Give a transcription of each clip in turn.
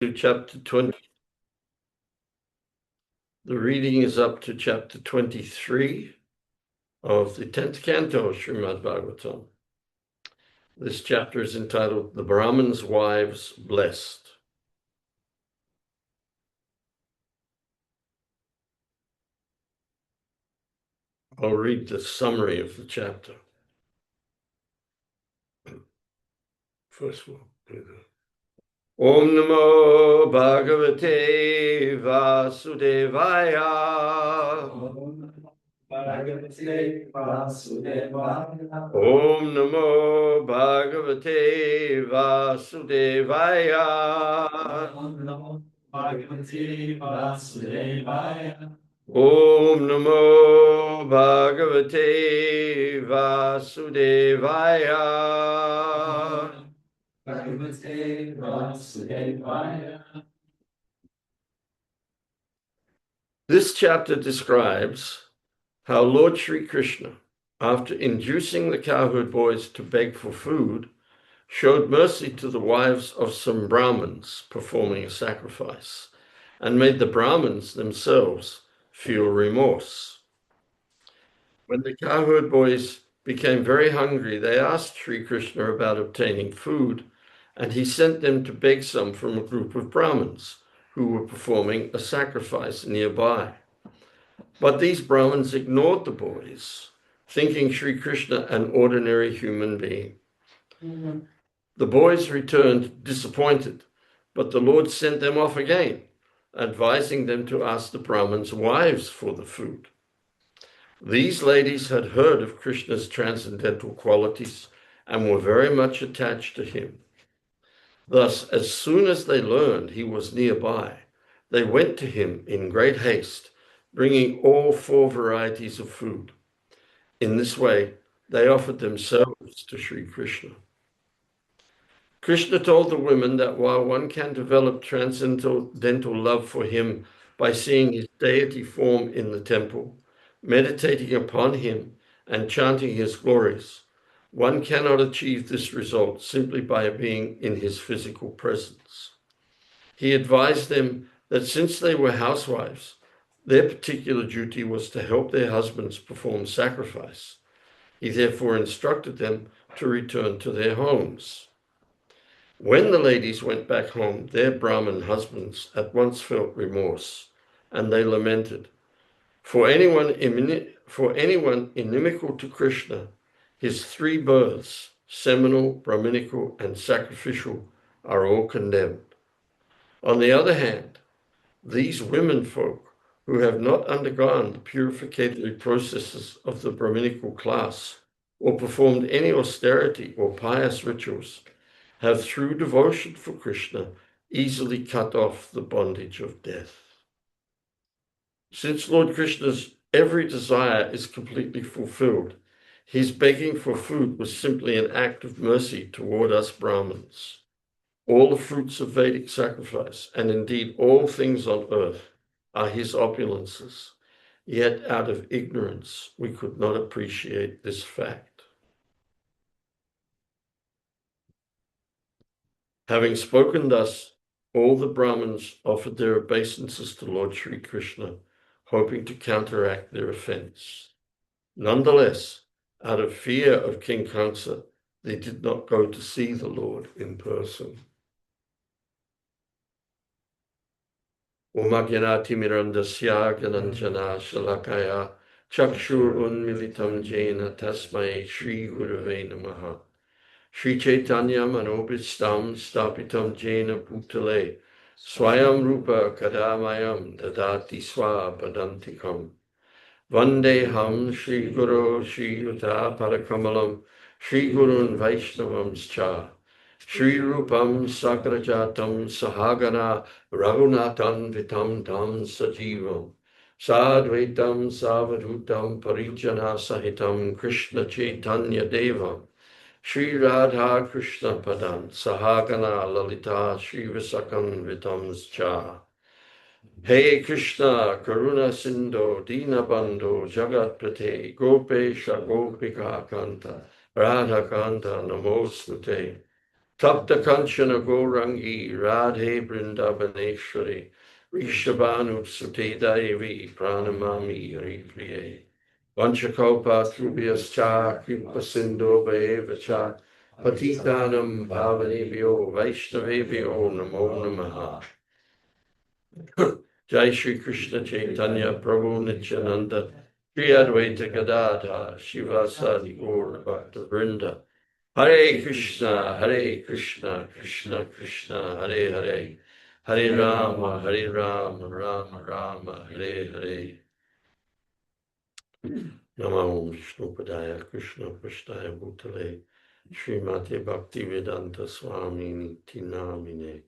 To chapter 20. The reading is up to chapter 23 of the 10th canto of Srimad Bhagavatam. This chapter is entitled The Brahman's Wives Blessed. I'll read the summary of the chapter. First one. Om Namo Bhagavate Vasudevaya. Bhagavate Vasudevaya. Om Namo Bhagavate Vasudevaya. Om Namo Bhagavate Vasudevaya. Om Namo Bhagavate Vasudevaya. Bhagavate Vasudevaya. This chapter describes how Lord Sri Krishna, after inducing the cowherd boys to beg for food, showed mercy to the wives of some Brahmins performing a sacrifice, and made the Brahmins themselves feel remorse. When the cowherd boys became very hungry, they asked Sri Krishna about obtaining food, and he sent them to beg some from a group of Brahmins who were performing a sacrifice nearby. But these Brahmins ignored the boys, thinking Sri Krishna an ordinary human being. The boys returned disappointed, but the Lord sent them off again, advising them to ask the Brahmins' wives for the food. These ladies had heard of Krishna's transcendental qualities and were very much attached to him. Thus, as soon as they learned he was nearby, they went to him in great haste, bringing all 4 varieties of food. In this way, they offered themselves to Sri Krishna. Krishna told the women that while one can develop transcendental love for him by seeing his deity form in the temple, meditating upon him, and chanting his glories, one cannot achieve this result simply by being in his physical presence. He advised them that since they were housewives, their particular duty was to help their husbands perform sacrifice. He therefore instructed them to return to their homes. When the ladies went back home, their Brahmin husbands at once felt remorse, and they lamented, For anyone inimical to Krishna, his 3 births, seminal, Brahminical, and sacrificial, are all condemned. On the other hand, these women folk who have not undergone the purificatory processes of the Brahminical class or performed any austerity or pious rituals have, through devotion for Krishna, easily cut off the bondage of death. Since Lord Krishna's every desire is completely fulfilled, his begging for food was simply an act of mercy toward us Brahmins. All the fruits of Vedic sacrifice, and indeed all things on earth, are his opulences. Yet out of ignorance, we could not appreciate this fact. Having spoken thus, all the Brahmins offered their obeisances to Lord Sri Krishna, hoping to counteract their offense. Nonetheless, out of fear of King Kamsa, they did not go to see the Lord in person. Om Ajnati Mirandasya Gananjana Shalakaya Chakshur Unmilitam Jena Tasmai Shri Gurave Namaha. Shri Chaitanya Manobhistam Stapitam Jena Bhutale Swayam Rupa Kadamayam Dadati Swapadantikam. Vandeham Shri Guru Shri Yuta Parakamalam Shri Gurun Vaishnavamscha Shri Rupam Sakrajatam Sahagana Raghunatan Vitam Tam Sajivam Sadvaitam Savadutam Parijana Sahitam Krishna Chaitanya Devam Shri Radha Krishna Padan Sahagana Lalita Shri Visakam Vitamscha. Hey Krishna Karuna Sindhu Dinabandhu Jagatpate Gopesha Gopika Kanta Radha Kanta Namostute. Tapta Kanchana Gourangi Radhe Vrindavaneshwari Rishabhanu Sute Devi Pranamami Haripriye Vanchakopa Trubhyascha Kripa Sindhu Vaevacha Patitanam Bhavanebhyo Vaishnavebhyo Namo Namaha. Jai Shri Krishna Chaitanya Prabhu Nityananda Shri Advaita Gadadha Shivasadi Gaura Bhakta Vrinda Hare Krishna Krishna Krishna Hare Hare Hare Rama Rama Rama Hare Hare. Namo Vishnu Padaya Krishna Prasthaya Bhutale Srimate Bhaktivedanta Swami Niti Namine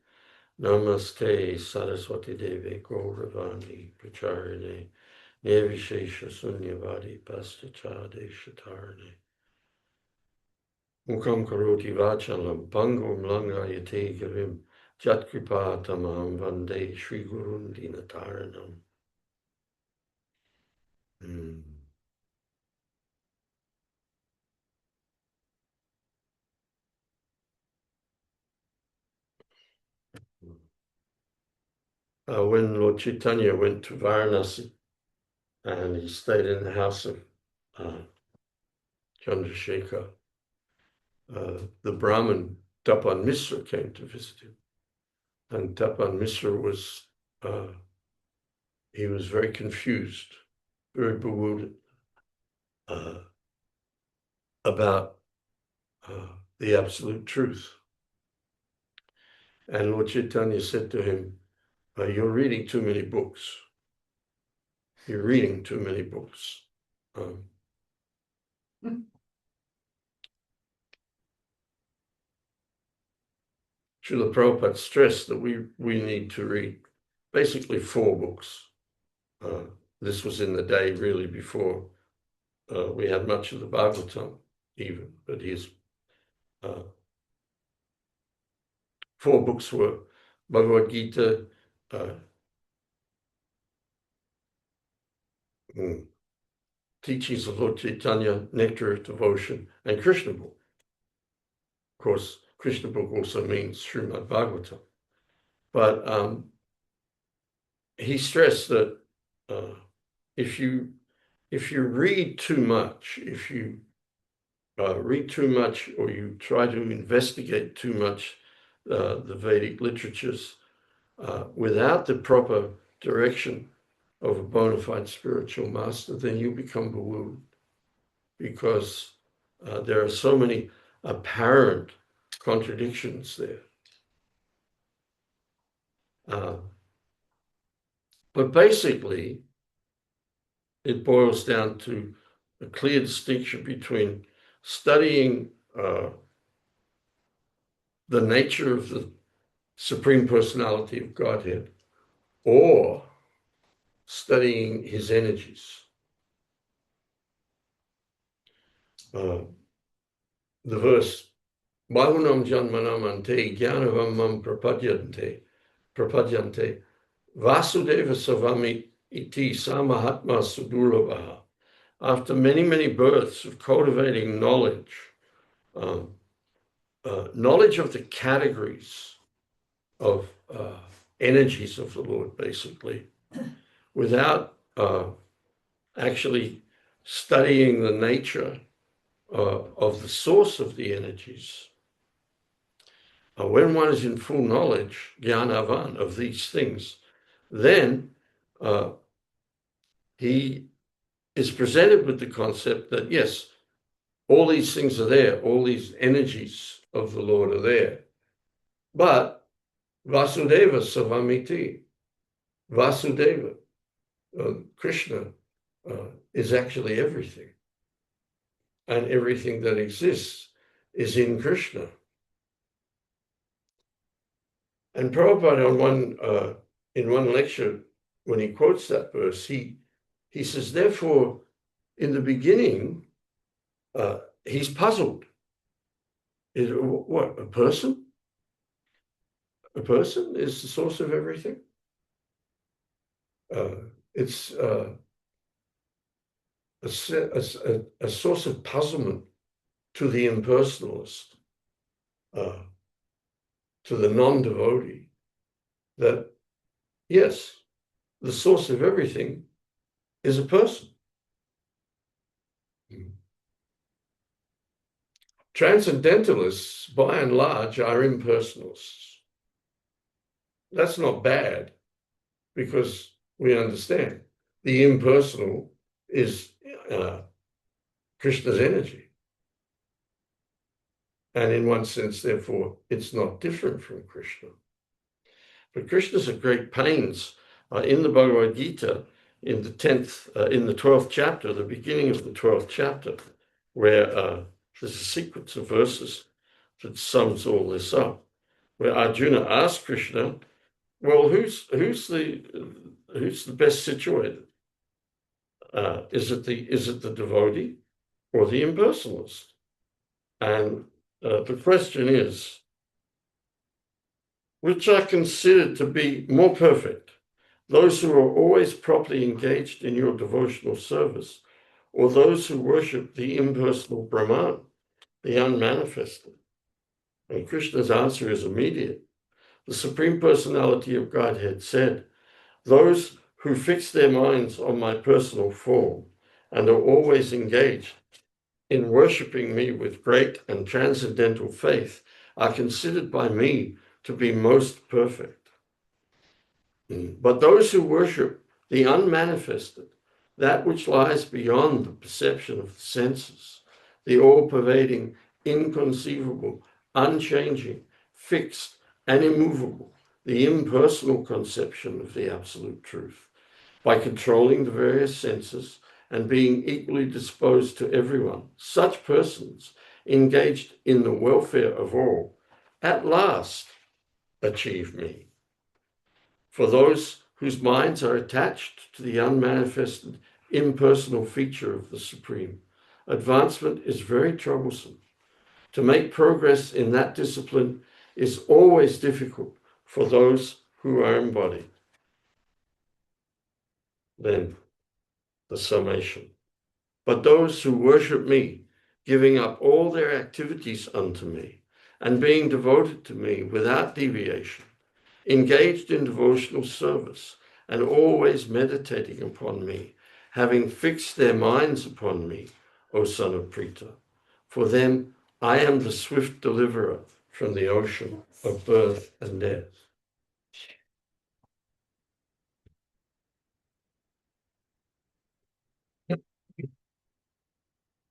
Namaste Saraswati Deve Gauravani Pracharine Nirvishesha Sunyavadi Pastachade Shatarane Mukam Karoti Vachalam Pangum Langayate Gavim Jatkripa Tamam Vande Shri Gurun Dinataranam. When Lord Chaitanya went to Varanasi and he stayed in the house of Chandrasekhar, the Brahmin Tapan Misra came to visit him. And Tapan Misra was, he was very confused, very bewildered about the absolute truth. And Lord Chaitanya said to him, you're reading too many books. You're reading too many books. Srila Prabhupada stressed that we need to read basically 4 books. This was in the day really before we had much of the Bhagavatam even, but his 4 books were Bhagavad Gita, Teachings of Lord Chaitanya, Nectar of Devotion, and Krishna book. Of course, Krishna book also means Srimad Bhagavatam. But he stressed that if you read too much, if you read too much or you try to investigate too much the Vedic literatures without the proper direction of a bona fide spiritual master, then you become bewildered because there are so many apparent contradictions there. But basically, it boils down to a clear distinction between studying the nature of the Supreme Personality of Godhead or studying his energies. The verse, Bahunam Janmanamante Jnanavamam Prapadyante Vasudeva Savami Iti Samahatma Sudurlavaha. After many, many births of cultivating knowledge, knowledge of the categories of energies of the Lord, basically, without actually studying the nature of the source of the energies. When one is in full knowledge, Jnanavan, of these things, then he is presented with the concept that, yes, all these things are there, all these energies of the Lord are there, but Vasudeva Savamiti, Vasudeva, Krishna, is actually everything. And everything that exists is in Krishna. And Prabhupada in one lecture, when he quotes that verse, he says, therefore, in the beginning, he's puzzled. What, a person? A person is the source of everything? It's a source of puzzlement to the impersonalist. to the non-devotee that, yes, the source of everything is a person. Transcendentalists, by and large, are impersonalists. That's not bad, because we understand the impersonal is Krishna's energy. And in one sense, therefore, it's not different from Krishna. But Krishna's at great pains in the Bhagavad Gita, in the 12th chapter, the beginning of the 12th chapter, where there's a sequence of verses that sums all this up, where Arjuna asks Krishna, well, who's the best situated? Is it the devotee or the impersonalist? And the question is, which are considered to be more perfect, those who are always properly engaged in your devotional service, or those who worship the impersonal Brahman, the unmanifested? And Krishna's answer is immediate. The Supreme Personality of Godhead said, those who fix their minds on my personal form and are always engaged in worshipping me with great and transcendental faith are considered by me to be most perfect. But those who worship the unmanifested, that which lies beyond the perception of the senses, the all-pervading, inconceivable, unchanging, fixed, and immovable, the impersonal conception of the absolute truth, by controlling the various senses and being equally disposed to everyone, such persons engaged in the welfare of all, at last achieve me. For those whose minds are attached to the unmanifested, impersonal feature of the Supreme, advancement is very troublesome. To make progress in that discipline is always difficult for those who are embodied. Then, the summation. But those who worship me, giving up all their activities unto me, and being devoted to me without deviation, engaged in devotional service, and always meditating upon me, having fixed their minds upon me, O son of Pritha. For them, I am the swift deliverer from the ocean of birth and death.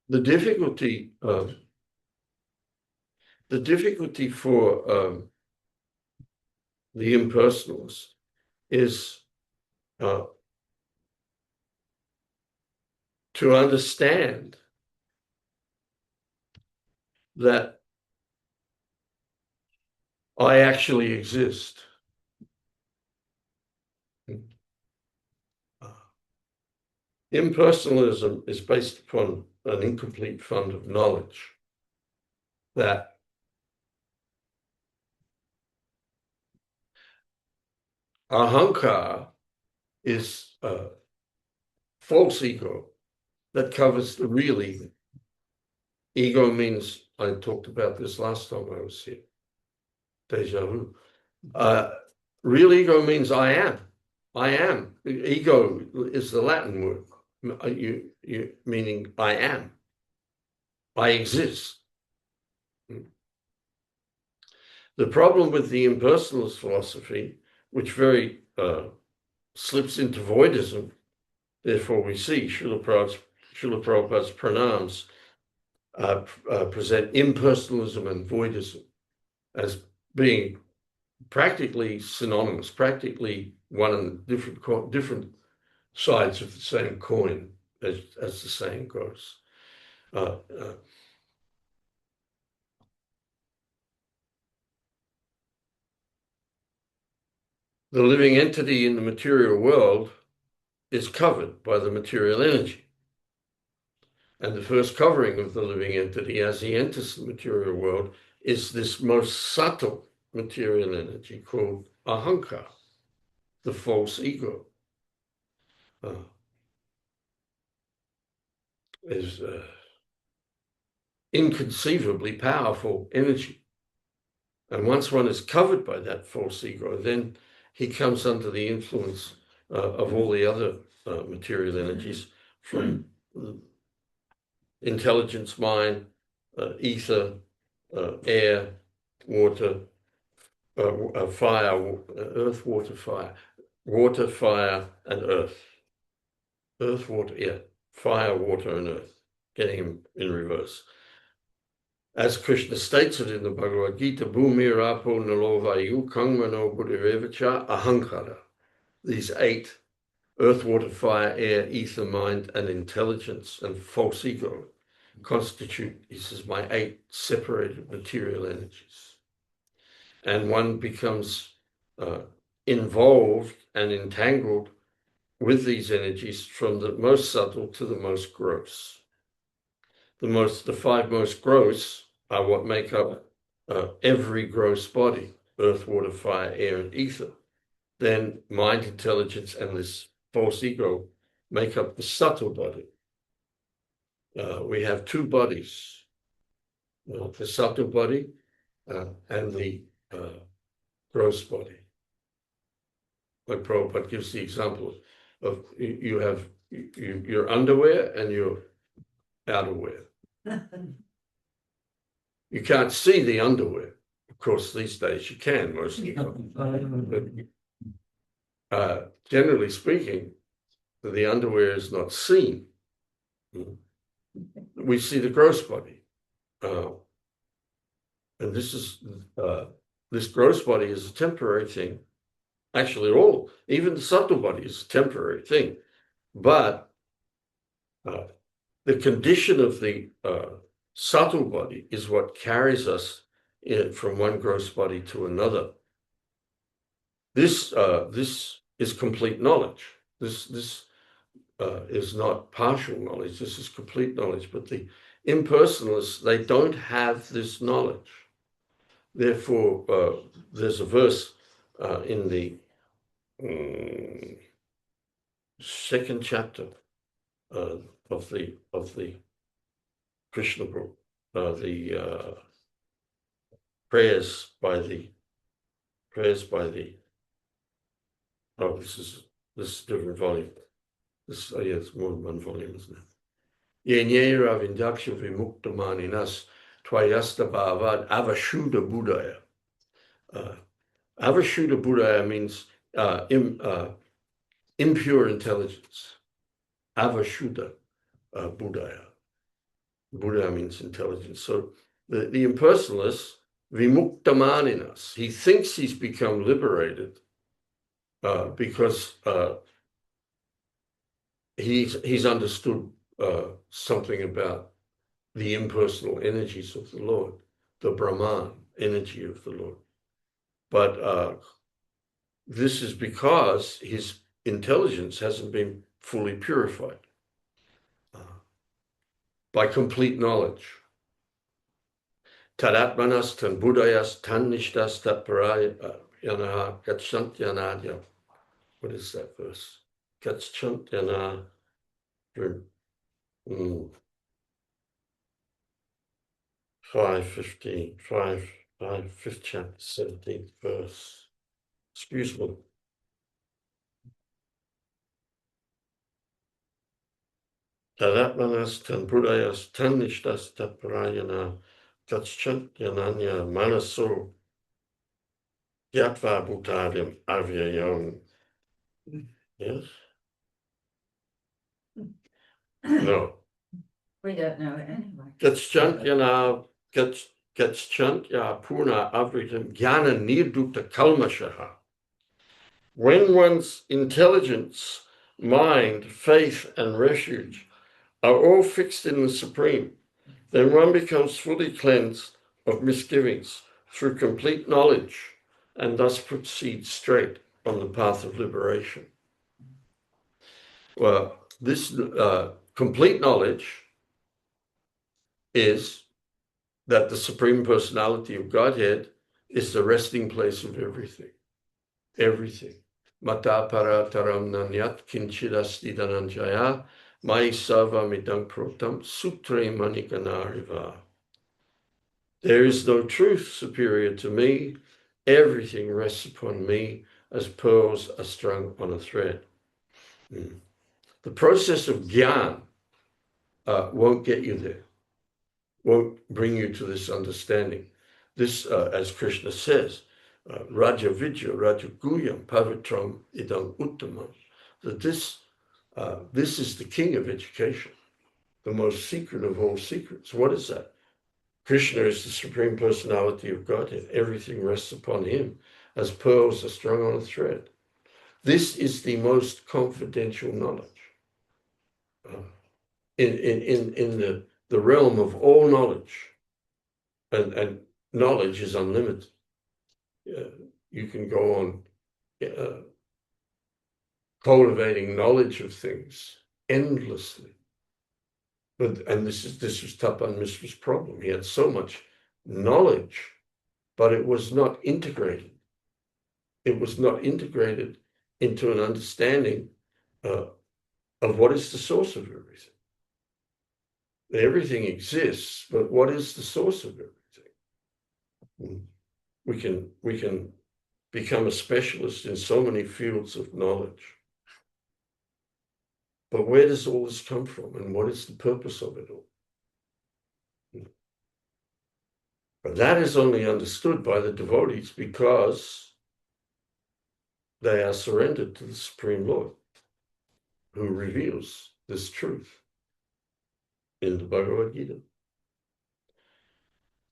The difficulty for the impersonalists is to understand that I actually exist. Impersonalism is based upon an incomplete fund of knowledge that ahankara is a false ego that covers the real ego. Ego means, I talked about this last time I was here, deja vu. Real ego means I am. I am. Ego is the Latin word, meaning I am. I exist. The problem with the impersonalist philosophy, which very slips into voidism, therefore we see Srila Prabhupada's pranams present impersonalism and voidism as being practically synonymous, practically one and different sides of the same coin, as the saying goes. The living entity in the material world is covered by the material energy. And the first covering of the living entity as he enters the material world is this most subtle material energy called ahankara, the false ego. Is inconceivably powerful energy. And once one is covered by that false ego, then he comes under the influence of all the other material energies from intelligence, mind, ether, air, water, fire, earth, water, fire, and earth. Earth, water, yeah, fire, water, and earth, getting him in reverse. As Krishna states it in the Bhagavad Gita, Bhumi Rapo Nalo Vayu Kangmano Buddhirevacha Ahankara. These 8, earth, water, fire, air, ether, mind, and intelligence, and false ego, constitute, he says, my 8 separated material energies. And one becomes involved and entangled with these energies from the most subtle to the most gross. The 5 most gross are what make up every gross body: earth, water, fire, air, and ether. Then mind, intelligence, and this false ego make up the subtle body. We have 2 bodies, the subtle body and the gross body. Like Prabhupada gives the example of you have your underwear and your outerwear. You can't see the underwear. Of course, these days you can, most of the time. But generally speaking, the underwear is not seen. We see the gross body. And this gross body is a temporary thing. Actually, even the subtle body is a temporary thing. But the condition of the subtle body is what carries us from one gross body to another. This is complete knowledge. This is not partial knowledge. This is complete knowledge. But the impersonalists, they don't have this knowledge. Therefore, there's a verse in the 2nd chapter of the Krishna book, the prayers by the this is a different volume. It's more than one volume, isn't it? Yenyera vindaksha vimuktamaninas twayasta bhavad avashuddha buddhaya. Avashuddha buddhaya means impure intelligence. Avashuddha buddhaya. Buddha means intelligence. So the impersonalist, vimuktamaninas, he thinks he's become liberated because he's understood something about the impersonal energies of the Lord, the Brahman energy of the Lord. But this is because his intelligence hasn't been fully purified by complete knowledge. Tadatmanas tan buddhayas tan nishtas tatparayanaha gacchantyanadya. What is that verse? Gacchantyanadya. 5:15, 5th chapter, 17th verse. Excuse me. Tadatmanas tan buddhayas tan nishtas tatparayana gacchantyananya manaso yatva bhutadim avyayam. Yes? No. We don't know it anyway. Gacchantya purna avritam jnana nirdukta kalmashaha. When one's intelligence, mind, faith, and refuge are all fixed in the Supreme, then one becomes fully cleansed of misgivings through complete knowledge and thus proceeds straight on the path of liberation. Well, this complete knowledge is that the Supreme Personality of Godhead is the resting place of everything. Everything. Mata para taram nanyat kinchidasti dhananjaya mai sava midam protam sutre manikanariva. There is no truth superior to me. Everything rests upon me as pearls are strung on a thread. The process of jnana won't get you there, won't bring you to this understanding. This, as Krishna says, Raja Vidya, Raja Guyam, Pavitram, Idam Uttamam, that this is the king of education, the most secret of all secrets. What is that? Krishna is the Supreme Personality of Godhead. Everything rests upon him as pearls are strung on a thread. This is the most confidential knowledge. In the realm of all knowledge, and knowledge is unlimited. You can go on cultivating knowledge of things endlessly. And this was Tapan Mishra's problem. He had so much knowledge, but it was not integrated. It was not integrated into an understanding of what is the source of everything. Everything exists, but what is the source of everything? We can become a specialist in so many fields of knowledge. But where does all this come from, and what is the purpose of it all? But that is only understood by the devotees because they are surrendered to the Supreme Lord, who reveals this truth in the Bhagavad Gita.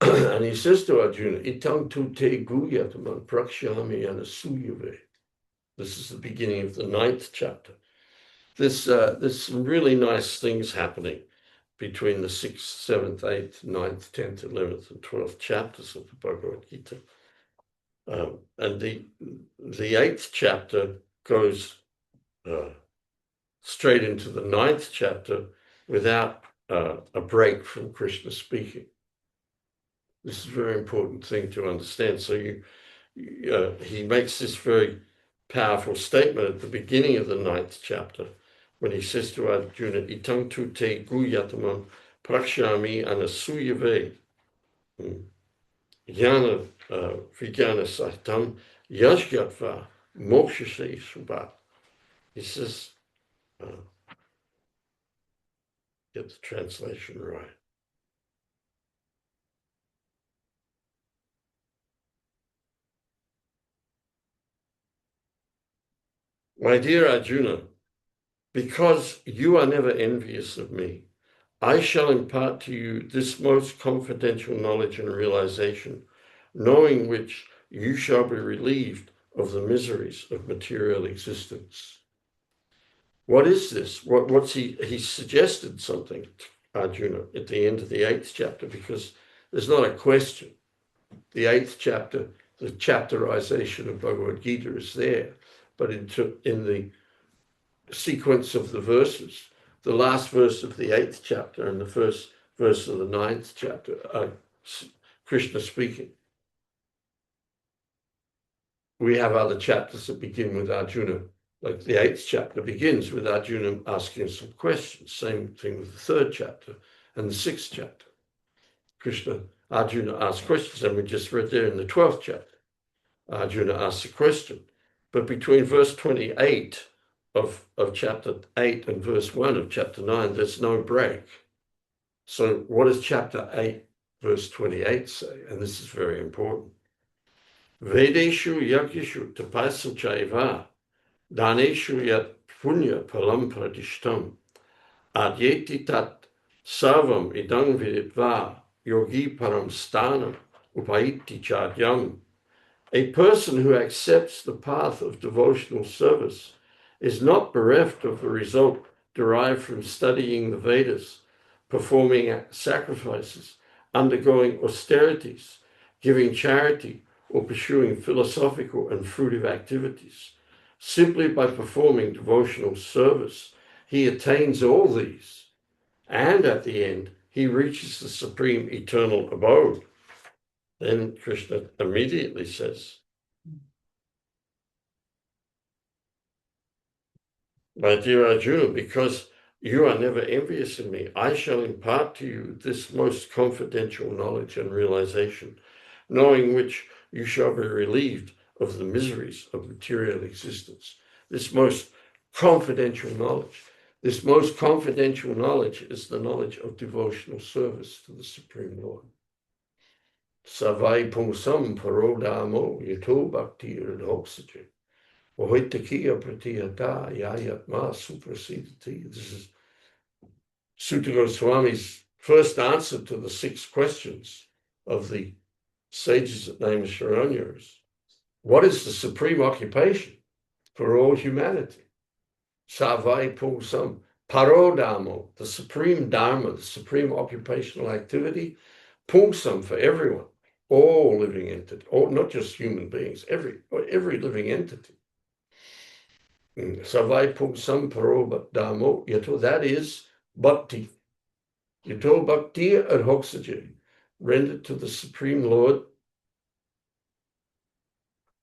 And he says to Arjuna, Itang tu te guyataman prakshami anasuyave. This is the beginning of the 9th chapter. There's some really nice things happening between the 6th, 7th, 8th, 9th, 10th, 11th, and 12th chapters of the Bhagavad Gita. And the 8th chapter goes straight into the 9th chapter without a break from Krishna speaking. This is a very important thing to understand. So he makes this very powerful statement at the beginning of the 9th chapter when he says to Arjuna, Itang tu te guyatamam prakshami anasuyave jnana vijnana sahitam yajgatva mokshase subhat. He says, get the translation right. My dear Arjuna, because you are never envious of me, I shall impart to you this most confidential knowledge and realization, knowing which you shall be relieved of the miseries of material existence. What is this? What's he suggested something to Arjuna at the end of the 8th chapter, because there's not a question. The 8th chapter, the chapterization of Bhagavad Gita is there, but in the sequence of the verses, the last verse of the 8th chapter and the first verse of the 9th chapter are Krishna speaking. We have other chapters that begin with Arjuna, like the 8th chapter begins with Arjuna asking some questions. Same thing with the 3rd chapter and the 6th chapter. Arjuna asks questions, and we just read there in the 12th chapter. Arjuna asks a question. But between verse 28 of chapter 8 and verse 1 of chapter 9, there's no break. So what does chapter 8, verse 28 say? And this is very important. Vedeshu yagyeshu tapasam chaiva daneshu yat punya palam pradishtam adyeti tat sarvam idang viditva yogi param sthanam upaiti chadyam. A person who accepts the path of devotional service is not bereft of the result derived from studying the Vedas, performing sacrifices, undergoing austerities, giving charity, or pursuing philosophical and fruitive activities. Simply by performing devotional service, he attains all these, and at the end, he reaches the supreme eternal abode. Then Krishna immediately says, my dear Arjuna, because You are never envious of me. I shall impart to you this most confidential knowledge and realization, knowing which you shall be relieved of the miseries of material existence. This most confidential knowledge. This most confidential knowledge is the knowledge of devotional service to the Supreme Lord. Savai pungsam parodamo yato bhakti urdhoksati. Vahoitakiya pratiyata yayatma suprasidati. This is Sutta Goswami's first answer to the 6 questions of the sages at Naimisharanyas. What is the supreme occupation for all humanity? Savai pungsam parodamo, the supreme dharma, the supreme occupational activity, pungsam for everyone, all living entities, not just human beings, every living entity. Savai pungsam parodamo, yato, that is bhakti. Yato bhakti adhoksaji, rendered to the Supreme Lord,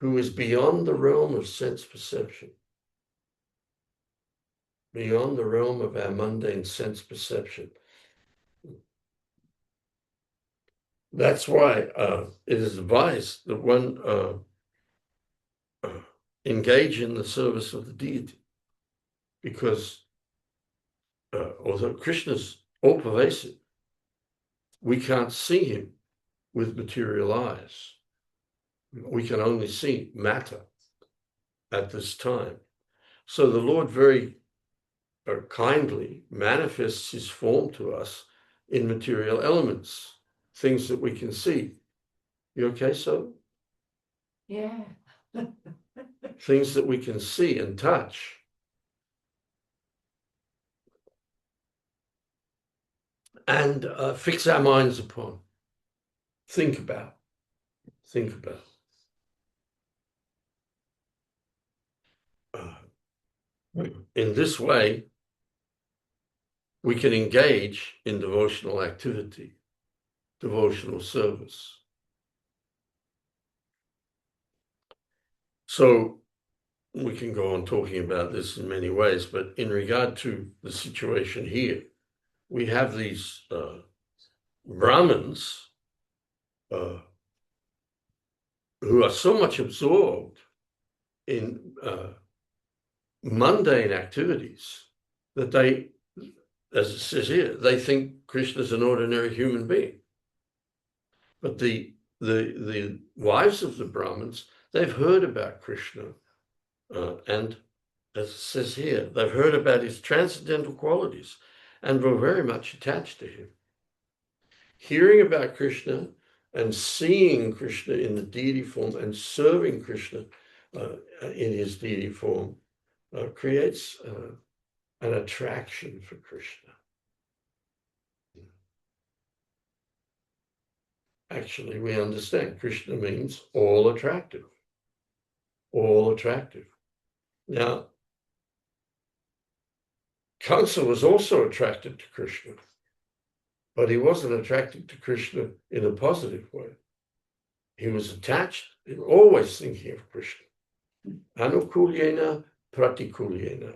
who is beyond the realm of sense perception, beyond the realm of our mundane sense perception. That's why it is advised that one engage in the service of the deity, because although Krishna's all pervasive, we can't see him with material eyes. We can only see matter at this time. So the Lord very kindly manifests his form to us in material elements, things that we can see. You okay, so? Yeah. Things that we can see and touch. And fix our minds upon. Think about. In this way, we can engage in devotional activity, devotional service. So we can go on talking about this in many ways, but in regard to the situation here, we have these Brahmins who are so much absorbed in mundane activities that they, as it says here, they think Krishna is an ordinary human being. But the wives of the Brahmins, they've heard about Krishna, and as it says here, they've heard about his transcendental qualities and were very much attached to him. Hearing about Krishna and seeing Krishna in the deity form and serving Krishna in his deity form creates an attraction for Krishna. Actually, we understand Krishna means all attractive. All attractive. Now, Kamsa was also attracted to Krishna, but he wasn't attracted to Krishna in a positive way. He was attached, always thinking of Krishna. Anukulyena pratikulyena.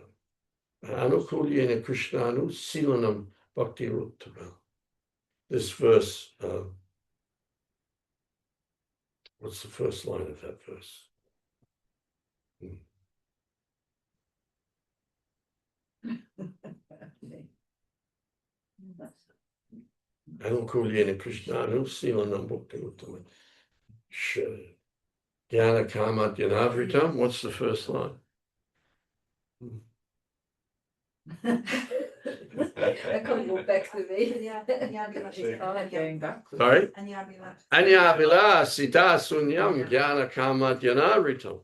Anukulyena Krishnanu silanam bhakti ruttama. This verse, what's the first line of that verse? Anukulyena Krishnanu silanam bhakti ruttama. Jnana kama dyanavritam. What's the first line? I can't walk back to me. Going backwards. Sorry? Anyavilasita sunyam jnana kama dyanavritam.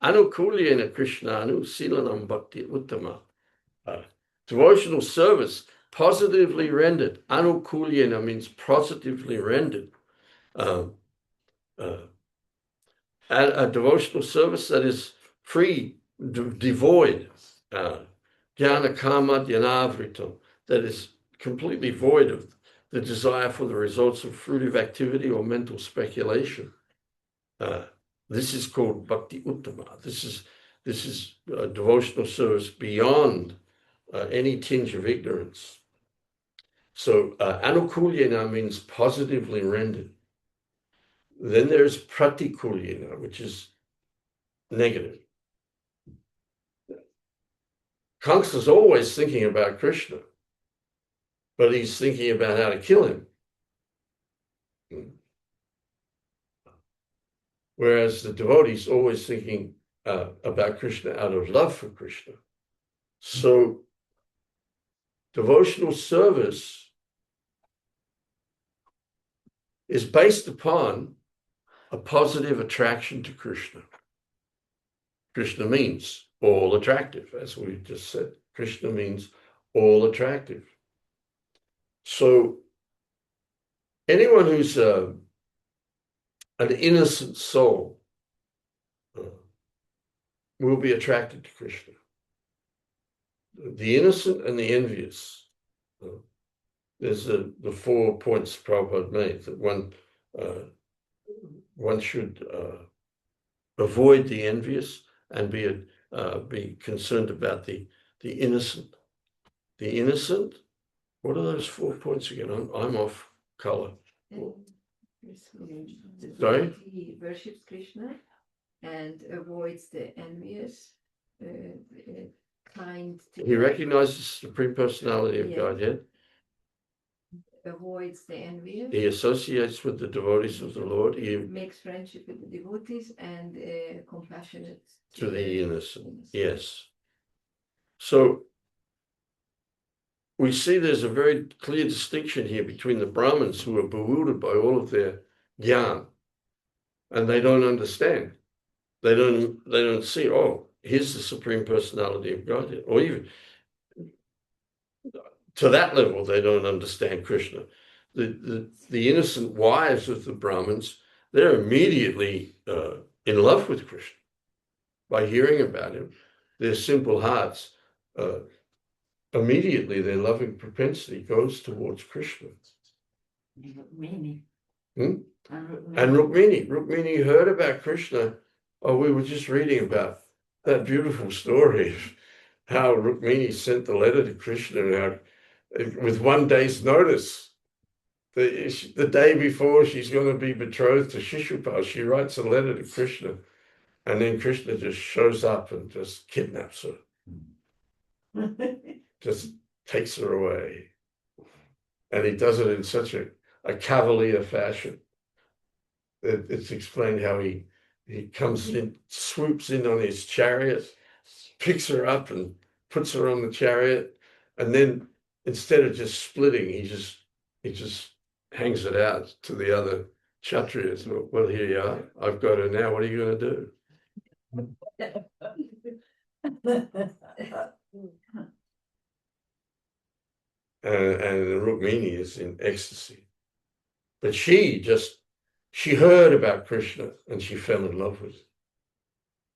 Anukulyena Krishnanu silanam bhakti uttama. Devotional service, positively rendered. Anukulyena means positively rendered. And a devotional service that is free, devoid, jnana kama dhyanavritam, that is completely void of the desire for the results of fruitive activity or mental speculation. This is called bhakti uttama. This is a devotional service beyond any tinge of ignorance. So anukulyena means positively rendered. Then there's pratikulyena, which is negative. Kamsa's always thinking about Krishna, but he's thinking about how to kill him. Whereas the devotee's always thinking about Krishna out of love for Krishna. So devotional service is based upon a positive attraction to Krishna. Krishna means all attractive, as we just said. Krishna means all attractive. So anyone who's an innocent soul will be attracted to Krishna. The innocent and the envious. There's the 4 points Prabhupada made, that one should avoid the envious and be concerned about the innocent. The innocent, what are those 4 points again? I'm off color. Sorry? He worships Krishna and avoids the envious, kind to He recognizes the Supreme Personality of Yes. Godhead. avoids the envious, He associates with the devotees of the Lord. He makes friendship with the devotees, and compassionate to the innocent. Yes. So we see there's a very clear distinction here between the Brahmins, who are bewildered by all of their gyan, and they don't understand. They don't see, oh, here's the Supreme Personality of Godhead. Or even to that level, they don't understand Krishna. The innocent wives of the Brahmins, they're immediately in love with Krishna by hearing about him. Their simple hearts, immediately their loving propensity goes towards Krishna. Rukmini. And Rukmini heard about Krishna. Oh, we were just reading about that beautiful story of how Rukmini sent the letter to Krishna, and how, with 1 day's notice, the day before she's going to be betrothed to Shishupal, she writes a letter to Krishna, and then Krishna just shows up and just kidnaps her, just takes her away. And he does it in such a cavalier fashion. It's explained how he comes in, swoops in on his chariot, picks her up and puts her on the chariot, and then instead of just splitting, he just hangs it out to the other Kshatriyas. Well, here you are. I've got her now. What are you going to do? And Rukmini is in ecstasy. But she heard about Krishna and she fell in love with it.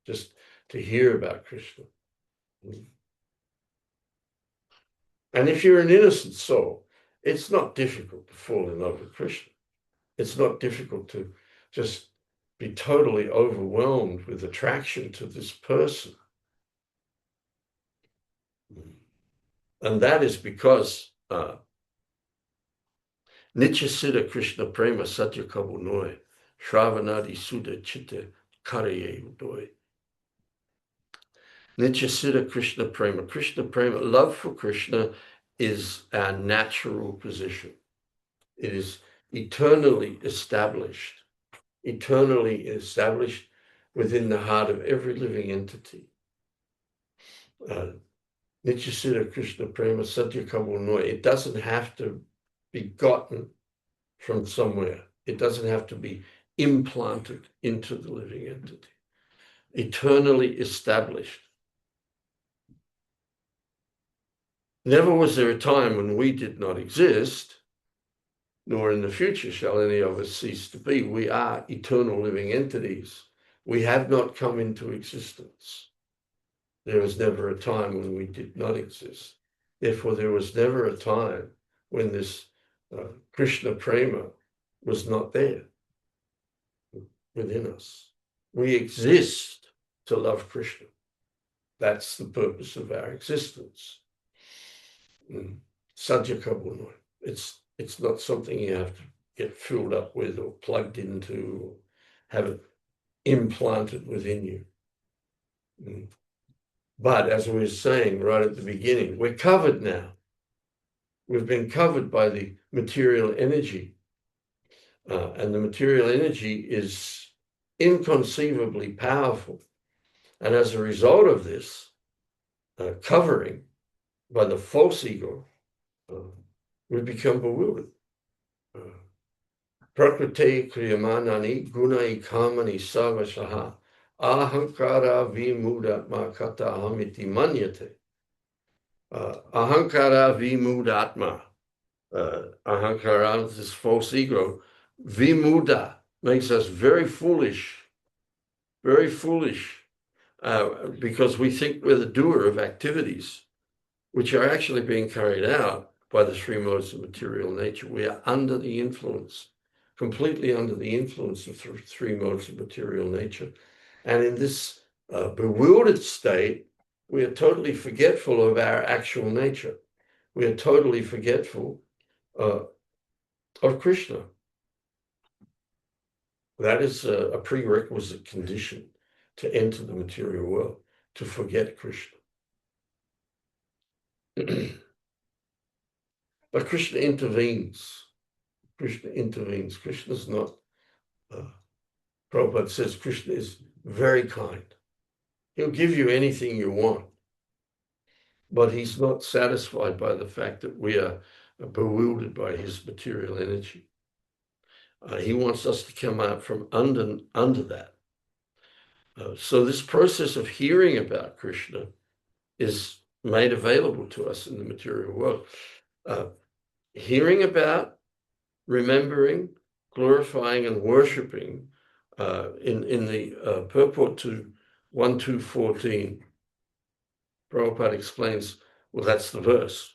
Just to hear about Krishna. And if you're an innocent soul, it's not difficult to fall in love with Krishna. It's not difficult to just be totally overwhelmed with attraction to this person. And that is because Nityasiddha Krishna Prema Satya Kabunoi, Shravanadi Sudha Chitta Karaye Udoi. Nityasiddha Krishna Prema. Krishna Prema, love for Krishna, is our natural position. It is eternally established within the heart of every living entity. Nityasiddha Krishna Prema Satya Kabunoi. It doesn't have to be gotten from somewhere. It doesn't have to be implanted into the living entity. Eternally established. Never was there a time when we did not exist, nor in the future shall any of us cease to be. We are eternal living entities. We have not come into existence. There was never a time when we did not exist. Therefore, there was never a time when this Krishna Prema was not there within us. We exist to love Krishna. That's the purpose of our existence. Sajjakabuno. It's not something you have to get filled up with or plugged into or have it implanted within you. But as we were saying right at the beginning, we're covered now. We've been covered by the material energy. And the material energy is inconceivably powerful. And as a result of this covering by the false ego, we become bewildered. Prakriti kriyamanani gunai kamani savashaha ahankara vimudatma kata ahamiti manyate. Ahankara vimudatma. Ahankara, this false ego, vimuda, makes us very foolish, because we think we're the doer of activities which are actually being carried out by the three modes of material nature. We are under the influence, completely under the influence of three modes of material nature. And in this bewildered state, we are totally forgetful of our actual nature. We are totally forgetful of Krishna. That is a prerequisite condition to enter the material world, to forget Krishna. But Krishna intervenes. Krishna intervenes. Krishna's not, Prabhupada says Krishna is very kind. He'll give you anything you want, but he's not satisfied by the fact that we are bewildered by his material energy. He wants us to come out from under that. So this process of hearing about Krishna is made available to us in the material world. Hearing about, remembering, glorifying, and worshipping in the purport to 1.2.14, Prabhupada explains, well, that's the verse.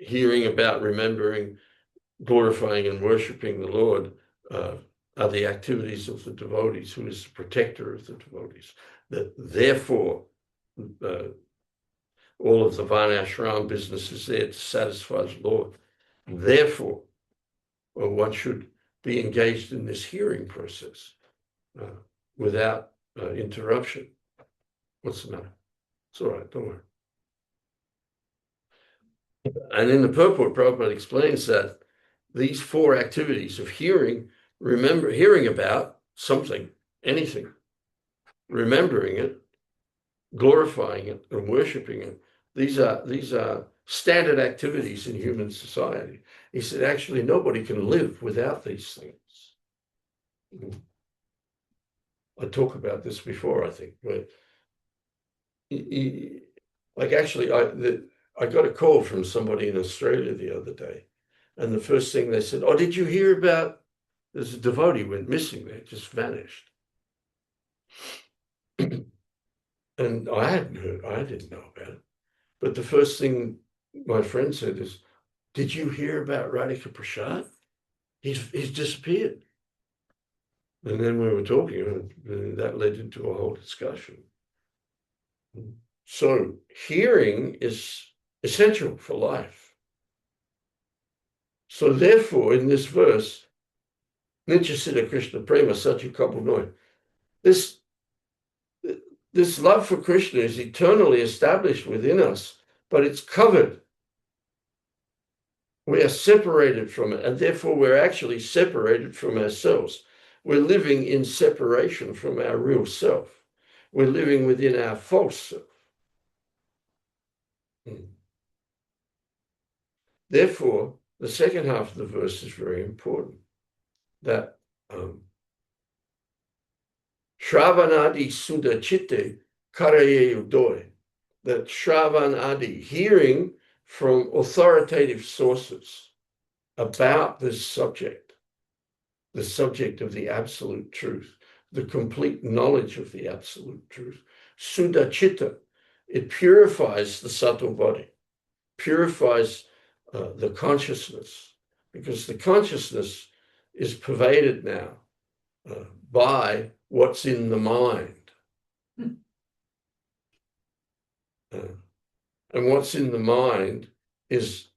Hearing about, remembering, glorifying, and worshipping the Lord are the activities of the devotees, who is the protector of the devotees. That therefore, all of the Varnashram business is there to satisfy the Lord. Therefore, one should be engaged in this hearing process without interruption. What's the matter? It's all right, don't worry. And in the purport, Prabhupada explains that these four activities of hearing, hearing about something, anything, remembering it, glorifying it, and worshipping it, these are standard activities in human society. He said, actually, nobody can live without these things. I talked about this before, I think. But like actually, I got a call from somebody in Australia the other day, and the first thing they said, "Oh, did you hear about? There's a devotee went missing there, just vanished." And I hadn't heard, I didn't know about it. But the first thing my friend said is, "Did you hear about Radhika Prasad? He's disappeared." And then we were talking, and that led into a whole discussion. So hearing is essential for life. So therefore, in this verse, Nityasiddha Krishna Prema Satya Kapulnoy, this love for Krishna is eternally established within us, but it's covered. We are separated from it, and therefore we're actually separated from ourselves. We're living in separation from our real self. We're living within our false self. Therefore, the second half of the verse is very important. That Shravanadi Sudha Chitte Karaye Udoy. That Shravanadi, hearing from authoritative sources about this subject, the subject of the absolute truth, the complete knowledge of the absolute truth. Sudha Chitta, it purifies the subtle body, purifies the consciousness, because the consciousness is pervaded now by what's in the mind. And what's in the mind is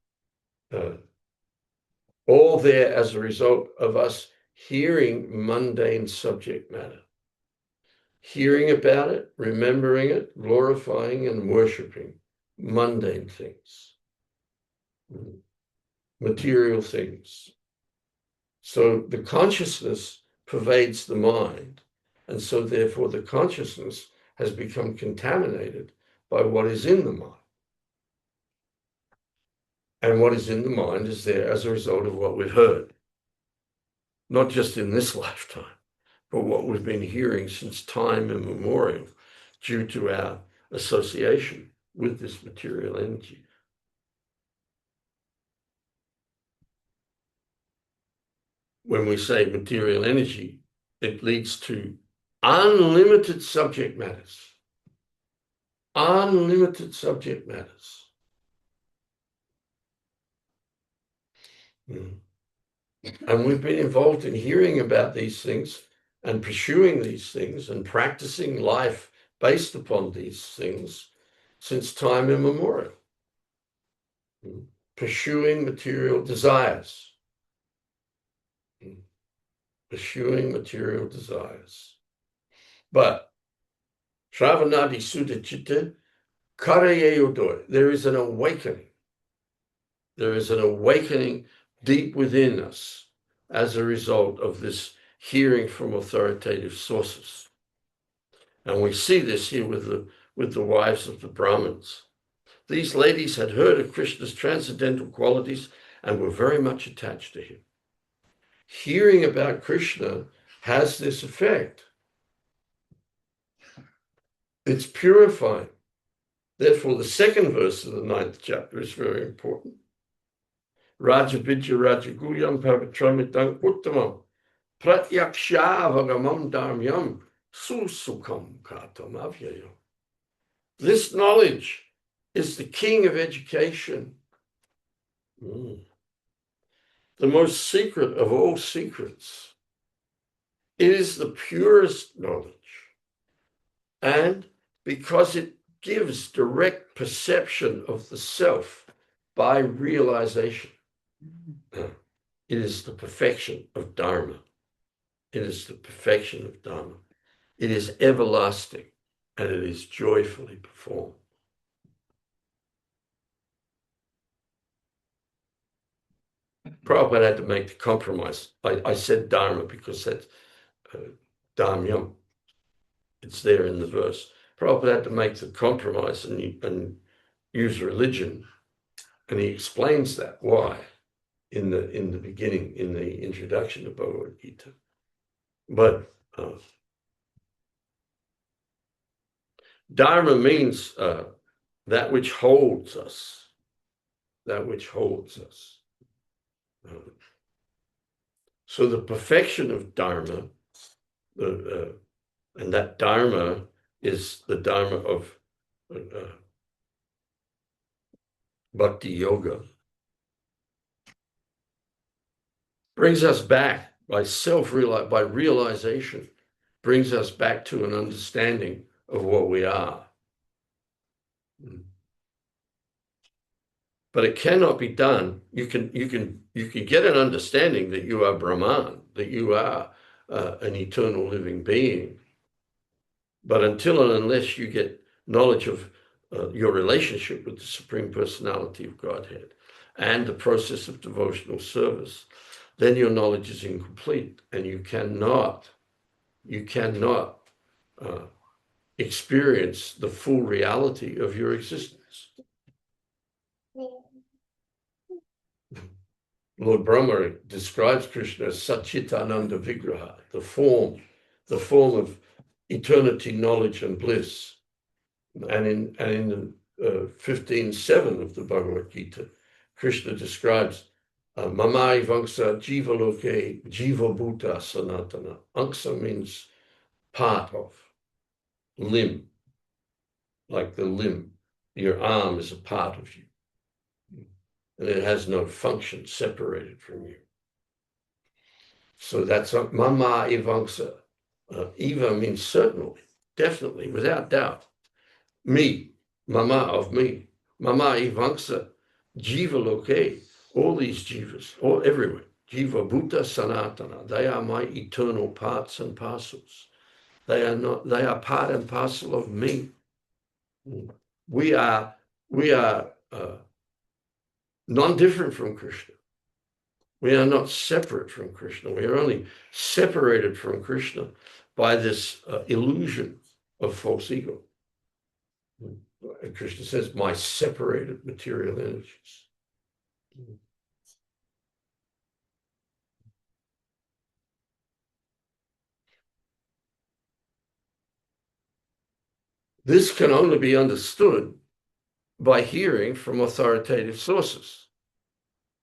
all there as a result of us hearing mundane subject matter, hearing about it, remembering it, glorifying and worshiping mundane things, material things. So the consciousness pervades the mind, and so therefore the consciousness has become contaminated by what is in the mind. And what is in the mind is there as a result of what we've heard, not just in this lifetime, but what we've been hearing since time immemorial due to our association with this material energy. When we say material energy, it leads to unlimited subject matters. Unlimited subject matters. And we've been involved in hearing about these things and pursuing these things and practicing life based upon these things since time immemorial. Pursuing material desires. Pursuing material desires. But Shravanadi Sudachita Karayeyodoi, there is an awakening. There is an awakening deep within us as a result of this hearing from authoritative sources. And we see this here with the wives of the Brahmins. These ladies had heard of Krishna's transcendental qualities and were very much attached to him. Hearing about Krishna has this effect. It's purifying. Therefore, the second verse of the 9th chapter is very important. Raja Vidya Rajaguyam Pavitramitam Uttamam Pratyakshaavagamam Dharmyam Susukam Katam Avyayam. This knowledge is the king of education. The most secret of all secrets. It is the purest knowledge. And because it gives direct perception of the self by realization, it is the perfection of Dharma. It is the perfection of Dharma. It is everlasting and it is joyfully performed. Prabhupada had to make the compromise. I said Dharma because that's Dharmyam. It's there in the verse. Prabhupada had to make the compromise and use religion. And he explains that, why, in the beginning, in the introduction to Bhagavad Gita. But Dharma means that which holds us. That which holds us. So the perfection of Dharma, and that Dharma is the Dharma of Bhakti Yoga, brings us back by by realization, brings us back to an understanding of what we are. But it cannot be done. You can get an understanding that you are Brahman, that you are an eternal living being. But until and unless you get knowledge of your relationship with the Supreme Personality of Godhead and the process of devotional service, then your knowledge is incomplete, and you cannot experience the full reality of your existence. Lord Brahma describes Krishna as Satchitananda Vigraha, the form of eternity, knowledge, and bliss. And in 15.7 of the Bhagavad Gita, Krishna describes Mamai Vangsa Jiva Loke Jiva Bhuta Sanatana. Angsa means part of, limb, like the limb. Your arm is a part of you. And it has no function separated from you. So that's Mama Ivangsa. Eva means certainly, definitely, without doubt. Me, Mama of me. Mama Ivangsa, Jiva Loke, all these jivas, all everywhere. Jiva Bhuta Sanatana, they are my eternal parts and parcels. They are part and parcel of me. We are non-different from Krishna. We are not separate from Krishna. We are only separated from Krishna by this illusion of false ego. And Krishna says, my separated material energies. This can only be understood by hearing from authoritative sources.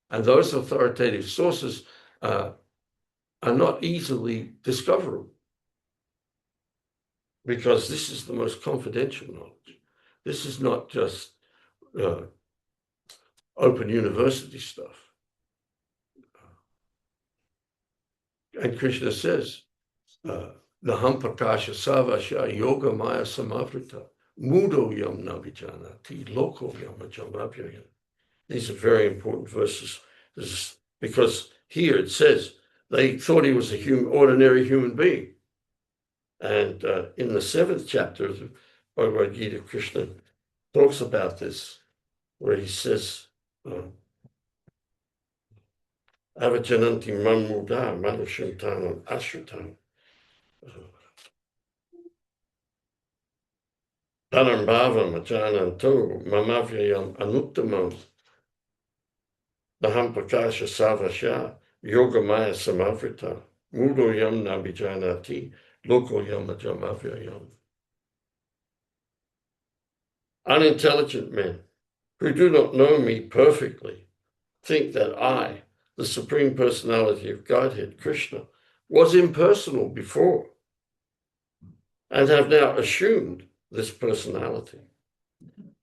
And those authoritative sources are not easily discoverable, because this is the most confidential knowledge. This is not just open university stuff. And Krishna says, Naham prakasha savasya yoga maya samavrita mudo yam navijanati loko yam ajamabhyaya. These are very important verses. Because here it says they thought he was ordinary human being. And in the 7th chapter of the Bhagavad Gita, Krishna talks about this, where he says, Avajananti mamuda manushantanam ashritam dhanam bhavam ajananto mamavyayam anuttamam naham prakasha savasya yogamaya samavrita mudo yam nabijanati loko yam ajamavyayam. Unintelligent men who do not know me perfectly think that I, the Supreme Personality of Godhead, Krishna, was impersonal before and have now assumed this personality.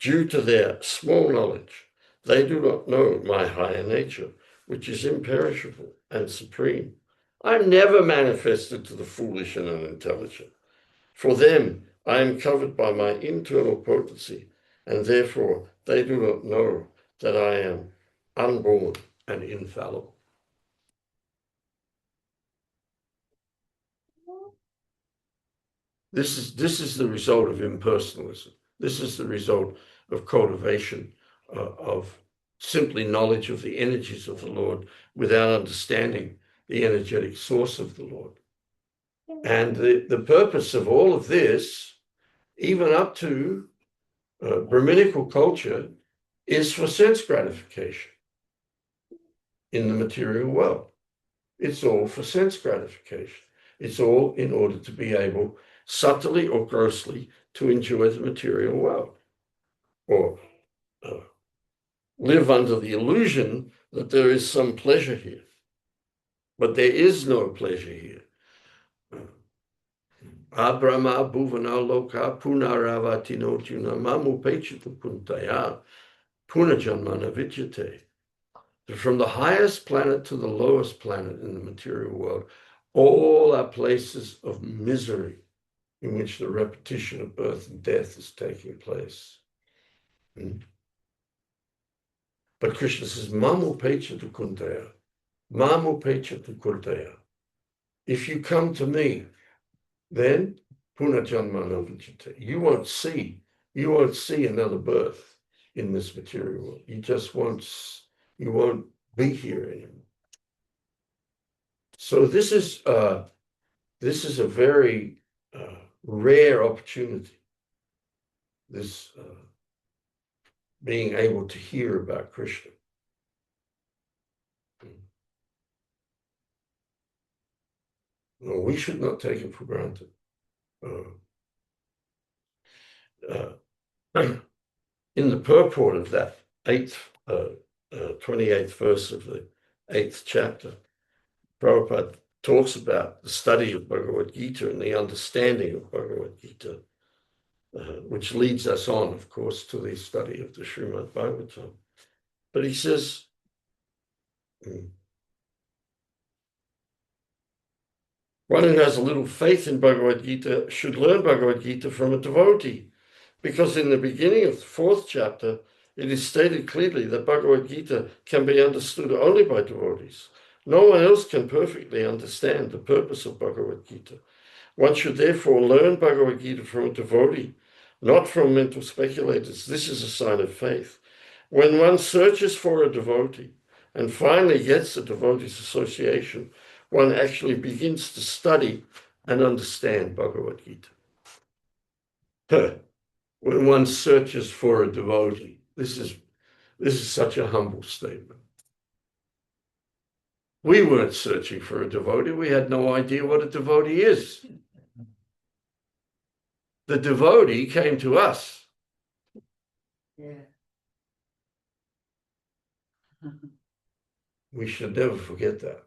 Due to their small knowledge, they do not know my higher nature, which is imperishable and supreme. I never manifested to the foolish and unintelligent. For them, I am covered by my internal potency, and therefore they do not know that I am unborn and infallible. This is the result of impersonalism. This is the result of cultivation of simply knowledge of the energies of the Lord without understanding the energetic source of the Lord. And the purpose of all of this, even up to Brahminical culture, is for sense gratification in the material world. It's all for sense gratification. It's all in order to be able, subtly or grossly, to enjoy the material world, or live under the illusion that there is some pleasure here. But there is no pleasure here. Abrahma bhuvana loka punaravatino tuna mamu pechita puntaya punajanmana vidyate. From the highest planet to the lowest planet in the material world, all are places of misery in which the repetition of birth and death is taking place. But Krishna says, Mamu pecha tu kuntaya. Mamu pecha tu kuntaya. If you come to me, then punajanmana vidyate. You won't see another birth in this material world. You won't be here anymore. So this is a very rare opportunity. This being able to hear about Krishna. No, we should not take it for granted. In the purport of that 28th verse of the 8th chapter, Prabhupada talks about the study of Bhagavad Gita and the understanding of Bhagavad Gita, which leads us on, of course, to the study of the Srimad Bhagavatam. But he says, one who has a little faith in Bhagavad Gita should learn Bhagavad Gita from a devotee, because in the beginning of the 4th chapter, it is stated clearly that Bhagavad Gita can be understood only by devotees. No one else can perfectly understand the purpose of Bhagavad Gita. One should therefore learn Bhagavad Gita from a devotee, not from mental speculators. This is a sign of faith. When one searches for a devotee and finally gets a devotee's association, one actually begins to study and understand Bhagavad Gita. When one searches for a devotee, this is such a humble statement. We weren't searching for a devotee. We had no idea what a devotee is. The devotee came to us. Yeah. We should never forget that.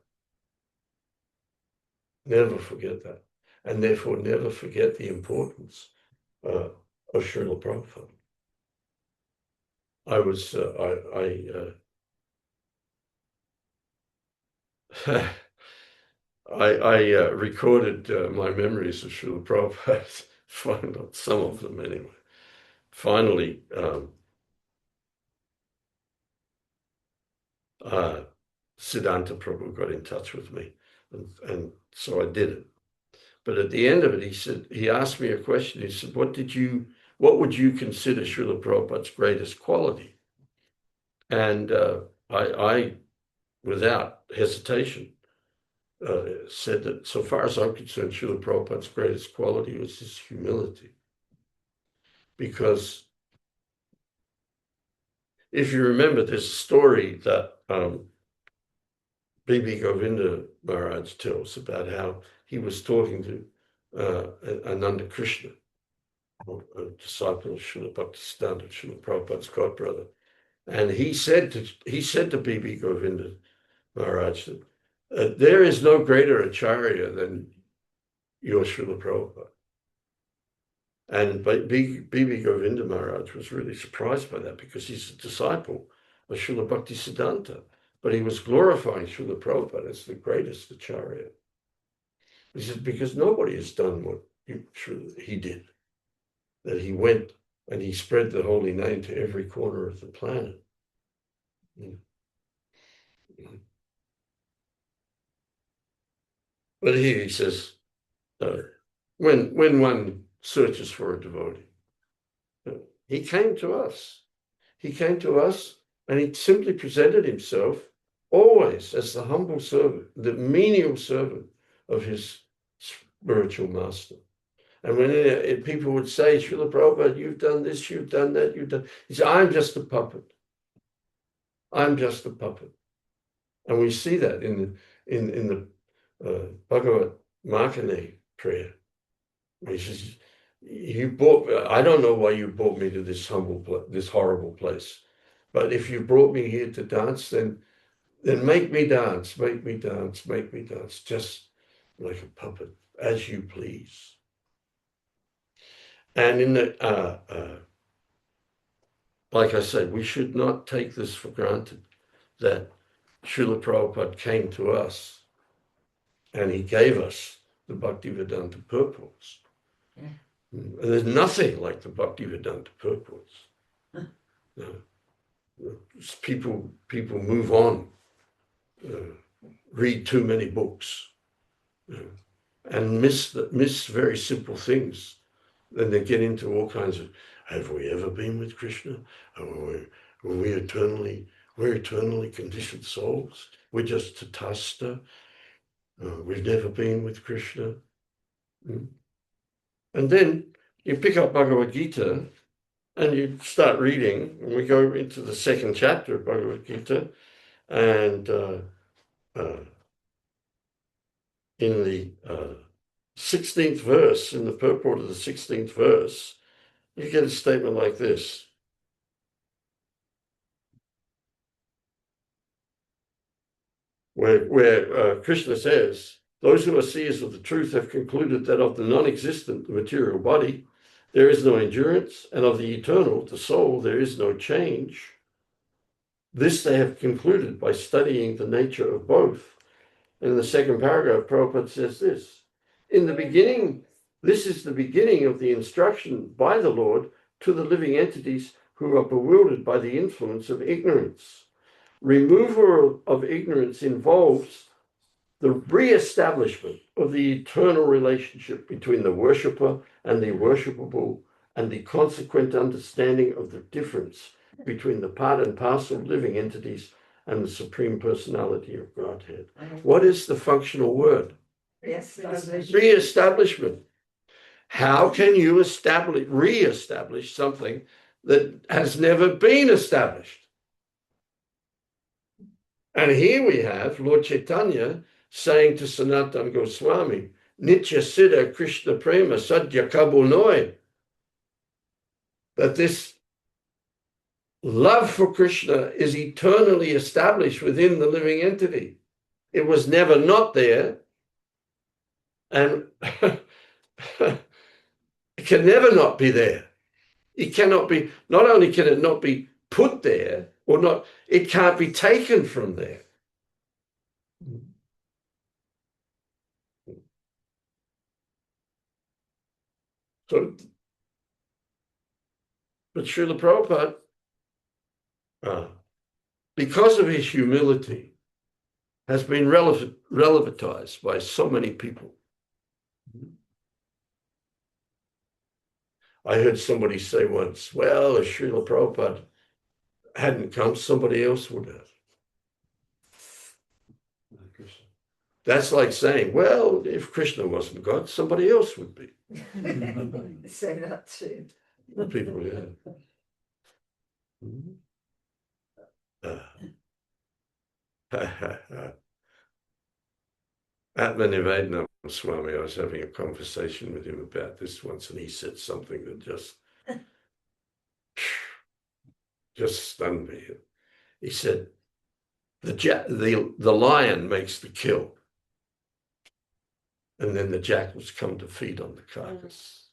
Never forget that. And therefore never forget the importance of Srila Prabhupada. I recorded my memories of Srila Prabhupada, some of them anyway. Finally, Siddhanta Prabhu got in touch with me, and so I did it. But at the end of it, he asked me a question. He said, what would you consider Srila Prabhupada's greatest quality? And I, without hesitation, said that so far as I'm concerned, Srila Prabhupada's greatest quality was his humility. Because if you remember, there's a story that B.B. Govinda Maharaj tells about how he was talking to Ananda Krishna, a disciple of Srila Bhaktisiddhanta, Srila Prabhupada's godbrother. And he said to B.B. Govinda Maharaj that there is no greater acharya than your Srila Prabhupada. And B.B. Govinda Maharaj was really surprised by that because he's a disciple of Srila Bhaktisiddhanta. But he was glorifying Srila Prabhupada as the greatest acharya. He said, because nobody has done what he did. That he went and he spread the holy name to every corner of the planet. But here he says, when one searches for a devotee, he came to us. He came to us and he simply presented himself always as the humble servant, the menial servant of his spiritual master. And when people would say, Srila Prabhupada, you've done this, you've done that, he said, I'm just a puppet. I'm just a puppet. And we see that in the Bhagavat Makane prayer. He says, I don't know why you brought me to this this horrible place. But if you brought me here to dance, then make me dance, make me dance, make me dance, just like a puppet, as you please. And in the, like I said, we should not take this for granted, that Srila Prabhupada came to us and he gave us the Bhaktivedanta purports. Yeah. There's nothing like the Bhaktivedanta purports. People move on, read too many books, and miss very simple things. Then they get into all kinds of, have we ever been with Krishna? We're eternally conditioned souls. We're just tatastha. We've never been with Krishna. And then you pick up Bhagavad Gita and you start reading, and we go into the second chapter of Bhagavad Gita, and in the 16th verse, in the purport of the 16th verse, you get a statement like this. Where Krishna says, those who are seers of the truth have concluded that of the non-existent, the material body, there is no endurance, and of the eternal, the soul, there is no change. This they have concluded by studying the nature of both. And in the second paragraph, Prabhupada says this, in the beginning, this is the beginning of the instruction by the Lord to the living entities who are bewildered by the influence of ignorance. Removal of ignorance involves the re-establishment of the eternal relationship between the worshipper and the worshipable, and the consequent understanding of the difference between the part and parcel living entities and the Supreme Personality of Godhead. What is the functional word? Re-establishment. How can you re-establish something that has never been established? And here we have Lord Chaitanya saying to Sanatana Goswami, Nitya Siddha Krishna Prema Sadhya Kabulnoy, that this love for Krishna is eternally established within the living entity. It was never not there, and it can never not be there. It cannot be, not only can it not be put there, or not, it can't be taken from there. So, but Srila Prabhupada, because of his humility, has been relativized by so many people. I heard somebody say once, well, if Srila Prabhupada hadn't come, somebody else would have. That's like saying, well, if Krishna wasn't God, somebody else would be. Say that too. People, yeah. Atmanivedana Swami, I was having a conversation with him about this once, and he said something that just stunned me. He said, the lion makes the kill, and then the jackals come to feed on the carcass.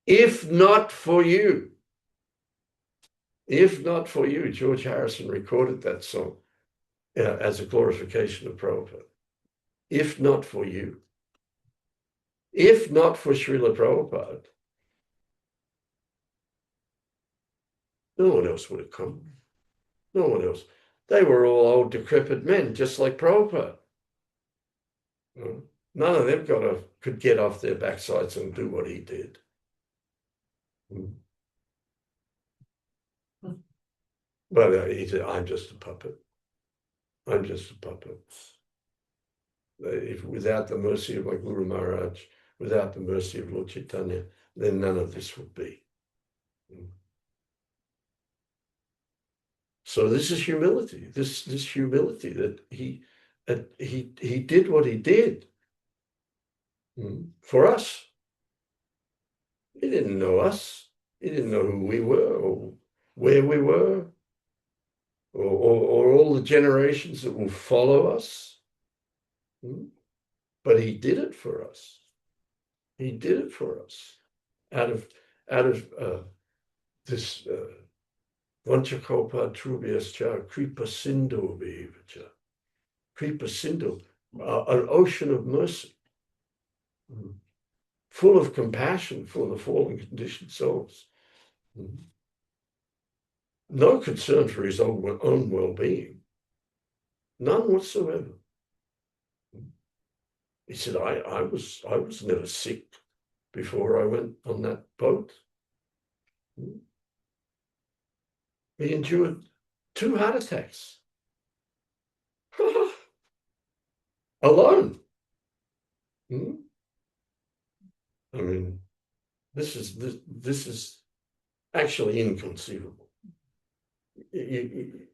If not for you, George Harrison recorded that song as a glorification of Prabhupada. If not for you, if not for Srila Prabhupada, no one else would have come. No one else. They were all old, decrepit men, just like Prabhupada. None of them could get off their backsides and do what he did. But he said, I'm just a puppet. I'm just a puppet. If without the mercy of my Guru Maharaj, without the mercy of Lord Chaitanya, then none of this would be. So this is humility. This humility that he did what he did for us. He didn't know us. He didn't know who we were or where we were, or all the generations that will follow us. But he did it for us. He did it for us out of this Vanchakalpa Trubhyascha Kripa Sindhu Vivacha. Kripa Sindhu, an ocean of mercy, full of compassion for the fallen conditioned souls. No concern for his own well-being. None whatsoever. He said, I was never sick before I went on that boat. He endured 2 heart attacks. Alone. I mean, this is actually inconceivable. And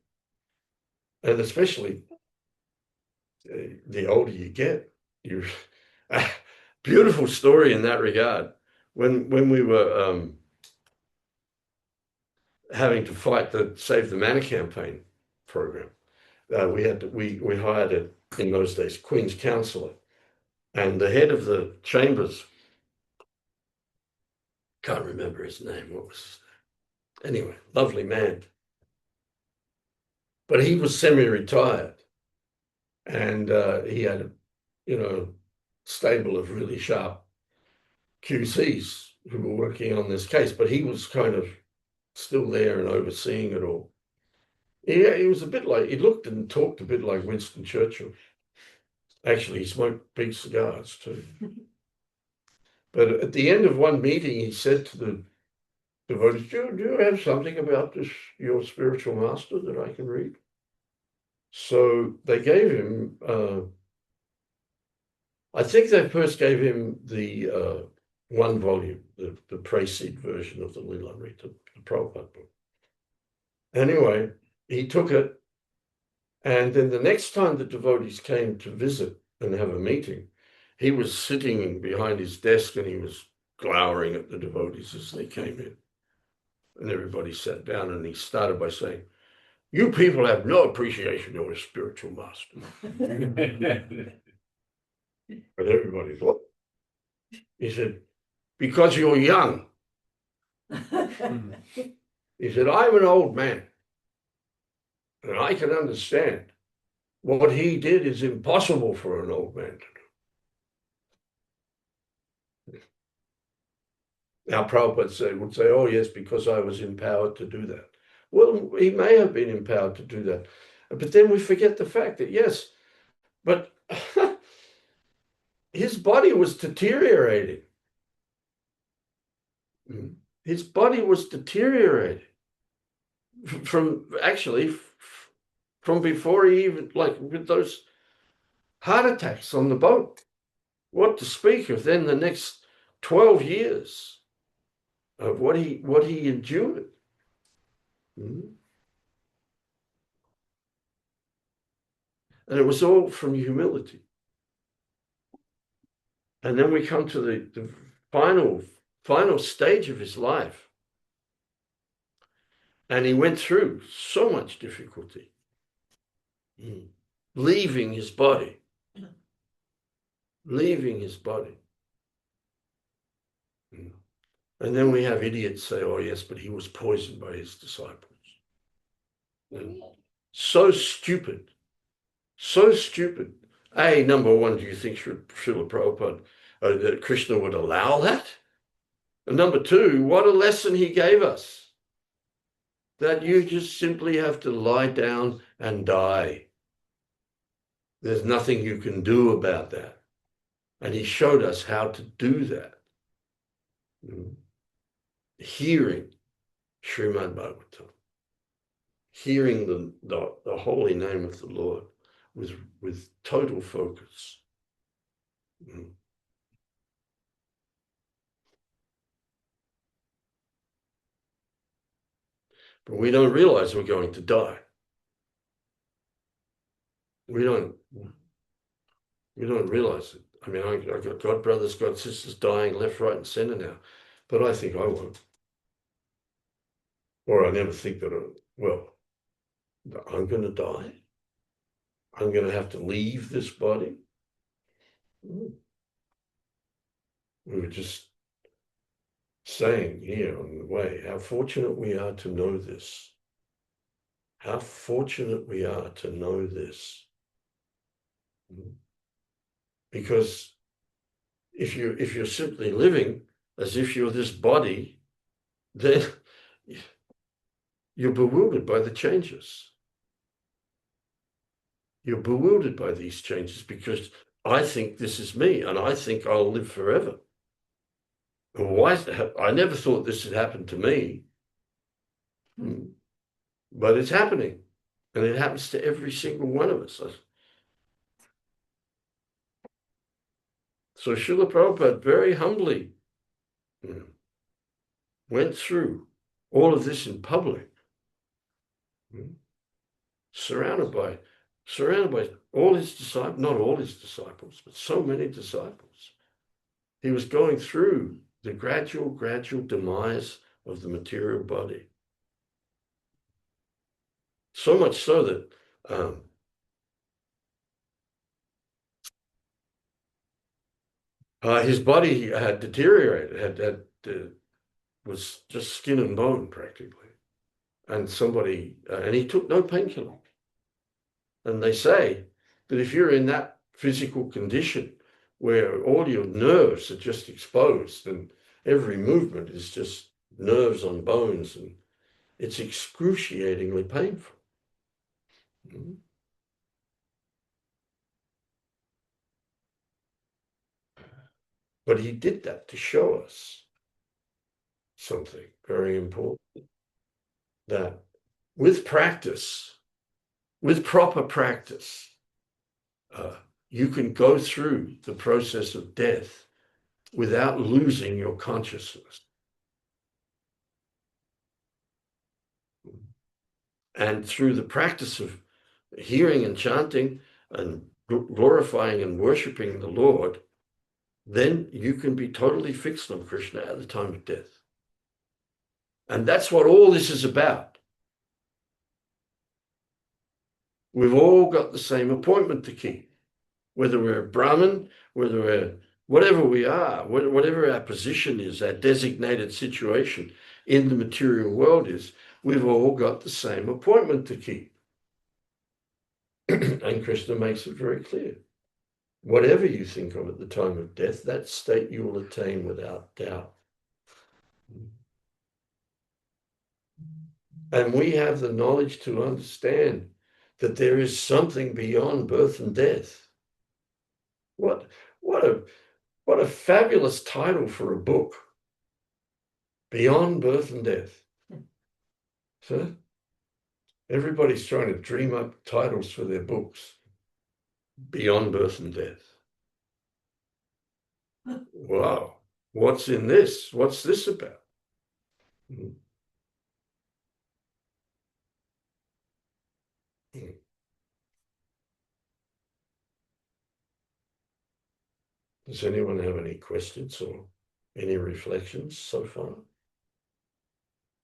especially the older you get, beautiful story in that regard. When we were having to fight the Save the Manor campaign program, we hired in those days Queen's Counsellor, and the head of the chambers, can't remember his name. What was his name? Anyway, lovely man. But he was semi-retired, and he had a stable of really sharp QCs who were working on this case, but he was kind of still there and overseeing it all. Yeah, he was a bit like, he looked and talked a bit like Winston Churchill. Actually, he smoked big cigars too. But at the end of one meeting, he said to the devotees, do you have something about this, your spiritual master, that I can read? So they gave him, I think they first gave him the one volume, the Prayseed version of the Lilamrita, the Prabhupada book. Anyway, he took it, and then the next time the devotees came to visit and have a meeting, he was sitting behind his desk and he was glowering at the devotees as they came in. And everybody sat down and he started by saying, "You people have no appreciation of a spiritual master." But everybody thought, he said, "Because you're young." He said, "I'm an old man, and I can understand what he did is impossible for an old man to do." Now, Prabhupada would say, "Oh, yes, because I was empowered to do that." Well, he may have been empowered to do that. But then we forget the fact that, yes, but his body was deteriorating. His body was deteriorating from actually from before he even, like with those heart attacks on the boat. What to speak of then the next 12 years of what he endured. And it was all from humility. And then we come to the final stage of his life. And he went through so much difficulty, leaving his body. And then we have idiots say, "Oh, yes, but he was poisoned by his disciples." So stupid. Number one, do you think Srila Prabhupada, that Krishna would allow that? And number two, what a lesson he gave us. That you just simply have to lie down and die. There's nothing you can do about that. And he showed us how to do that. Hearing Srimad Bhagavatam. Hearing the holy name of the Lord with total focus. But we don't realize we're going to die. We don't realize it. I mean, I've got God brothers, God sisters dying left, right, and center now. But I think I won't. Or I never think that, I'm going to die. I'm going to have to leave this body. We were just saying here on the way how fortunate we are to know this. How fortunate we are to know this. Because if you're simply living as if you're this body, then you're bewildered by the changes. You're bewildered by these changes because I think this is me and I think I'll live forever. And why? I never thought this had happened to me. But it's happening. And it happens to every single one of us. So Srila Prabhupada very humbly went through all of this in public, surrounded by all his disciples, not all his disciples, but so many disciples. He was going through the gradual demise of the material body. So much so that his body had deteriorated, was just skin and bone practically. And and he took no painkiller. And they say that if you're in that physical condition where all your nerves are just exposed and every movement is just nerves on bones, and it's excruciatingly painful. But he did that to show us something very important, that with practice, with proper practice, you can go through the process of death without losing your consciousness. And through the practice of hearing and chanting and glorifying and worshiping the Lord, then you can be totally fixed on Krishna at the time of death. And that's what all this is about. We've all got the same appointment to keep, whether we're a Brahmin, whether we're whatever we are, whatever our position is, our designated situation in the material world is, we've all got the same appointment to keep. And Krishna makes it very clear. Whatever you think of at the time of death, that state you will attain without doubt. And we have the knowledge to understand that there is something beyond birth and death. What a fabulous title for a book. Beyond birth and death. So everybody's trying to dream up titles for their books. Beyond birth and death. Wow. What's in this? What's this about? Does anyone have any questions or any reflections so far?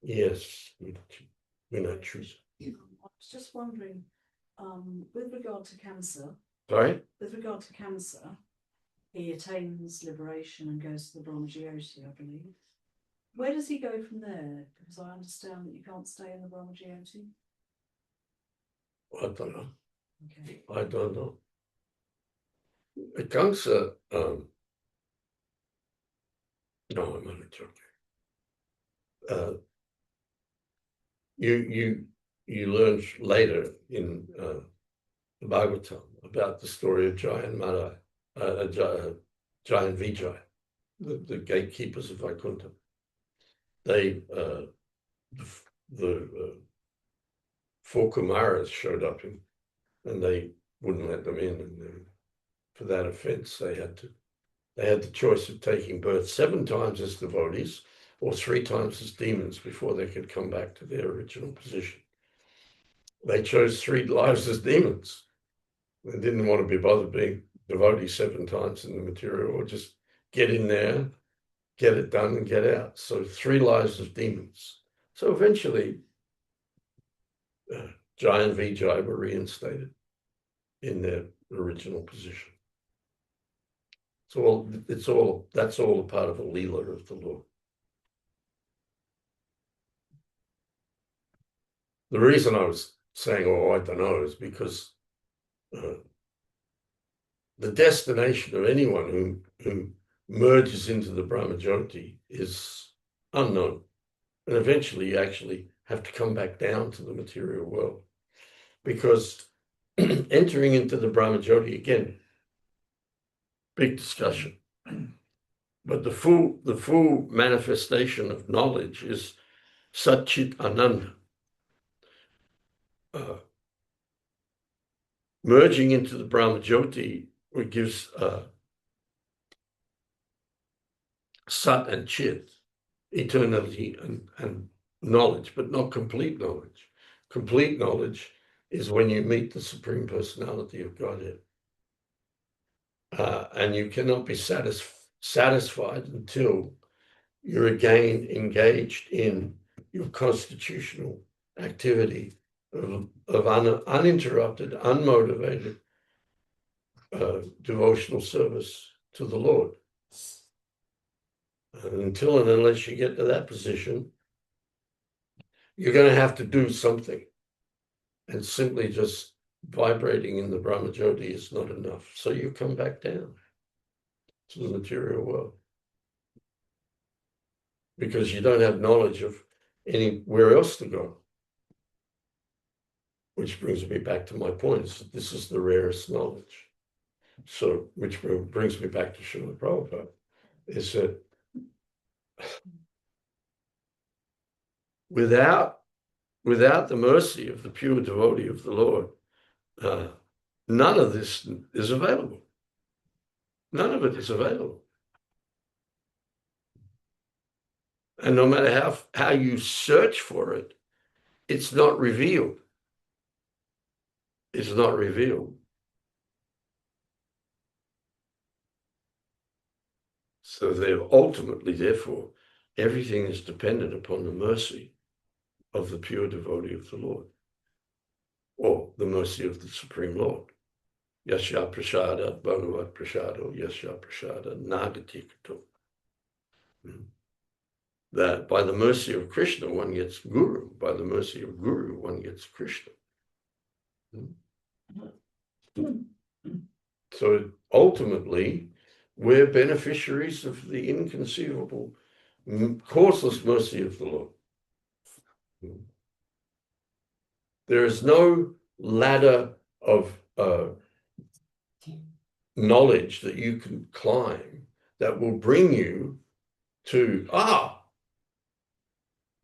Yes, we're not choosing. I was just wondering, with regard to cancer, Sorry? with regard to cancer, he attains liberation and goes to the Brahmajyoti, I believe. Where does he go from there? Because I understand that you can't stay in the Brahmajyoti. I don't know. Okay. I don't know. Cancer, no, I'm only joking. You learn later in the Bhagavatam about the story of Jai and Madai, Jai and Vijay, the gatekeepers of Vaikuntha. They, the four Kumaras showed up and they wouldn't let them in, and for that offense they had the choice of taking birth 7 times as devotees or 3 times as demons before they could come back to their original position. They chose 3 lives as demons. They didn't want to be bothered being devotees 7 times in the material, or just get in there, get it done and get out. So 3 lives of demons. So eventually Jai and Vijay were reinstated in their original position. That's all a part of the Leela of the Lord. The reason I was saying, I don't know, is because the destination of anyone who merges into the Brahmajyoti is unknown. And eventually you actually have to come back down to the material world. Because entering into the Brahmajyoti, again, big discussion. But the full manifestation of knowledge is Satchit Ananda. Merging into the Brahmajyoti, it gives Sat and Chit, eternity and knowledge, but not complete knowledge. Complete knowledge is when you meet the Supreme Personality of Godhead. And you cannot be satisfied until you're again engaged in your constitutional activity of uninterrupted, unmotivated devotional service to the Lord. And until and unless you get to that position, you're going to have to do something. And simply just vibrating in the Brahmajyoti is not enough. So you come back down to the material world. because you don't have knowledge of anywhere else to go. Which brings me back to my point. This is the rarest knowledge. So, which brings me back to Srila Prabhupada, is that without the mercy of the pure devotee of the Lord, none of this is available. None of it is available. And no matter how you search for it, it's not revealed. It's not revealed. So ultimately, therefore, everything is dependent upon the mercy of the pure devotee of the Lord, or the mercy of the Supreme Lord. Yasya prasada Bhagavat prasado yasya prasada nagati kato. That by the mercy of Krishna, one gets Guru. By the mercy of Guru, one gets Krishna. So ultimately, we're beneficiaries of the inconceivable, causeless mercy of the Lord. There is no ladder of knowledge that you can climb that will bring you to,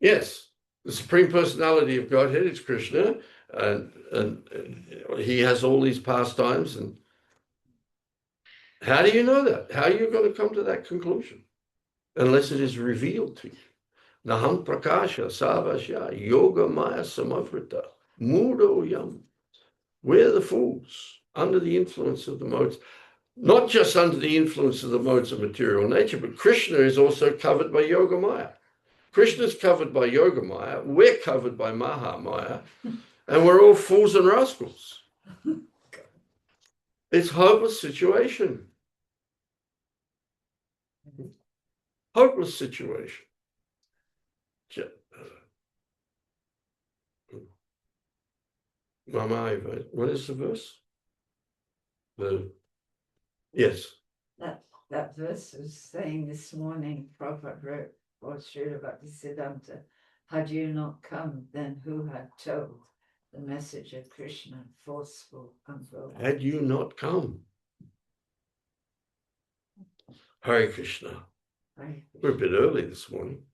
yes, the Supreme Personality of Godhead is Krishna, and he has all these pastimes. And how do you know that? How are you going to come to that conclusion? Unless it is revealed to you. Naham prakasha savasya yoga maya samavrita mudo yam. We're the fools under the influence of the modes, not just under the influence of the modes of material nature, but Krishna is also covered by yoga maya. Krishna is covered by yoga maya, we're covered by maha maya, and we're all fools and rascals. It's a hopeless situation. Hopeless situation. Mama, what is the verse? Yes. That verse was saying this morning, Prabhupada wrote for Srila Bhaktisiddhanta, had you not come, then who had told the message of Krishna, forceful and bold? Had you not come. Hare Krishna. We're a bit early this morning.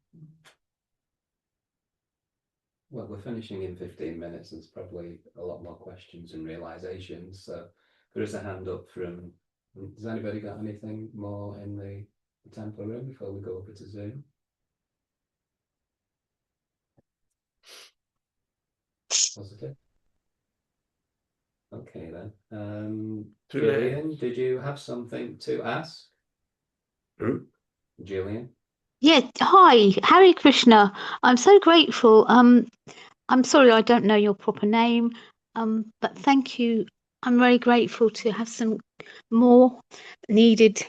Well, we're finishing in 15 minutes. There's probably a lot more questions and realizations. So there is a hand up from, has anybody got anything more in the temple room before we go over to Zoom? Positive. Okay then. Julian, did you have something to ask? Who? Julian? Yeah, hi, Hare Krishna. I'm so grateful. I'm sorry I don't know your proper name, but thank you. I'm very grateful to have some more needed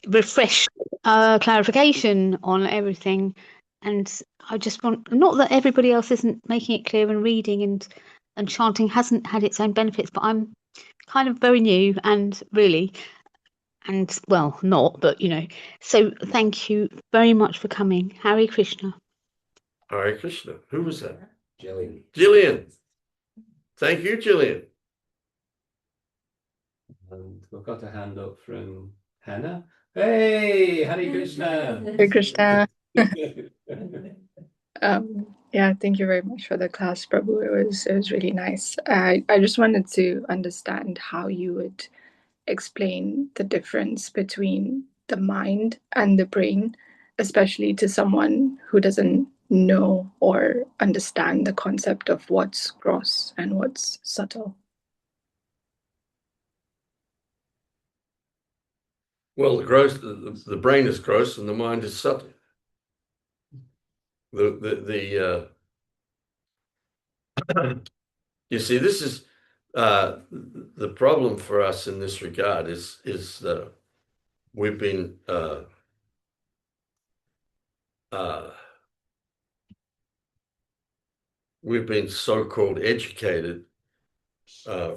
refreshed clarification on everything. And I just want, not that everybody else isn't making it clear and reading and chanting hasn't had its own benefits, but I'm kind of very new and really, and well, not, but so thank you very much for coming. Hare Krishna. Hare Krishna. Who was that? Jillian. Jillian. Thank you, Jillian. And we've got a hand up from Hannah. Hey, Hare Krishna. Hare Krishna. Yeah, thank you very much for the class, Prabhu. It was really nice. I just wanted to understand how you would explain the difference between the mind and the brain, especially to someone who doesn't know or understand the concept of what's gross and what's subtle. Well, the brain is gross and the mind is subtle. You see, this is the problem for us in this regard is we've been so-called educated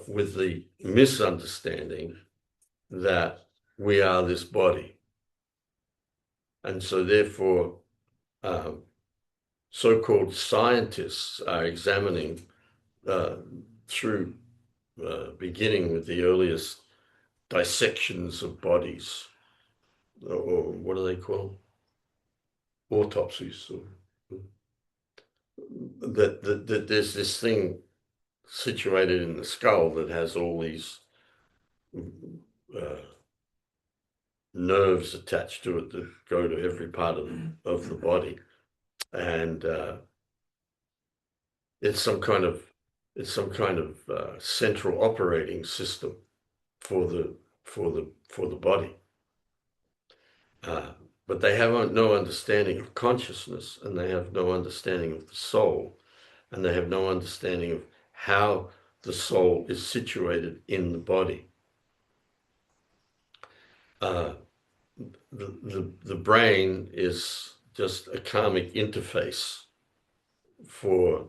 with the misunderstanding that we are this body. And so therefore, so-called scientists are examining through beginning with the earliest dissections of bodies, or what do they call them? Autopsies. That there's this thing situated in the skull that has all these nerves attached to it that go to every part of the body, and it's some kind of central operating system for the body. But they have no understanding of consciousness, and they have no understanding of the soul, and they have no understanding of how the soul is situated in the body. The brain is just a karmic interface for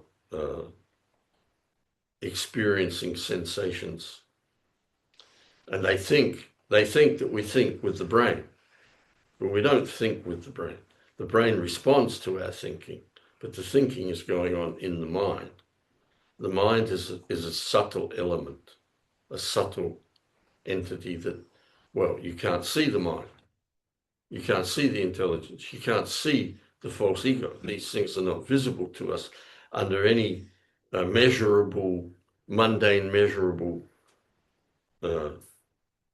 experiencing sensations, and they think that we think with the brain, but we don't think with the brain. The brain responds to our thinking, but the thinking is going on in the mind. The mind is a subtle element, a subtle entity that, well, you can't see the mind. You can't see the intelligence. You can't see the false ego. These things are not visible to us under any measurable, mundane measurable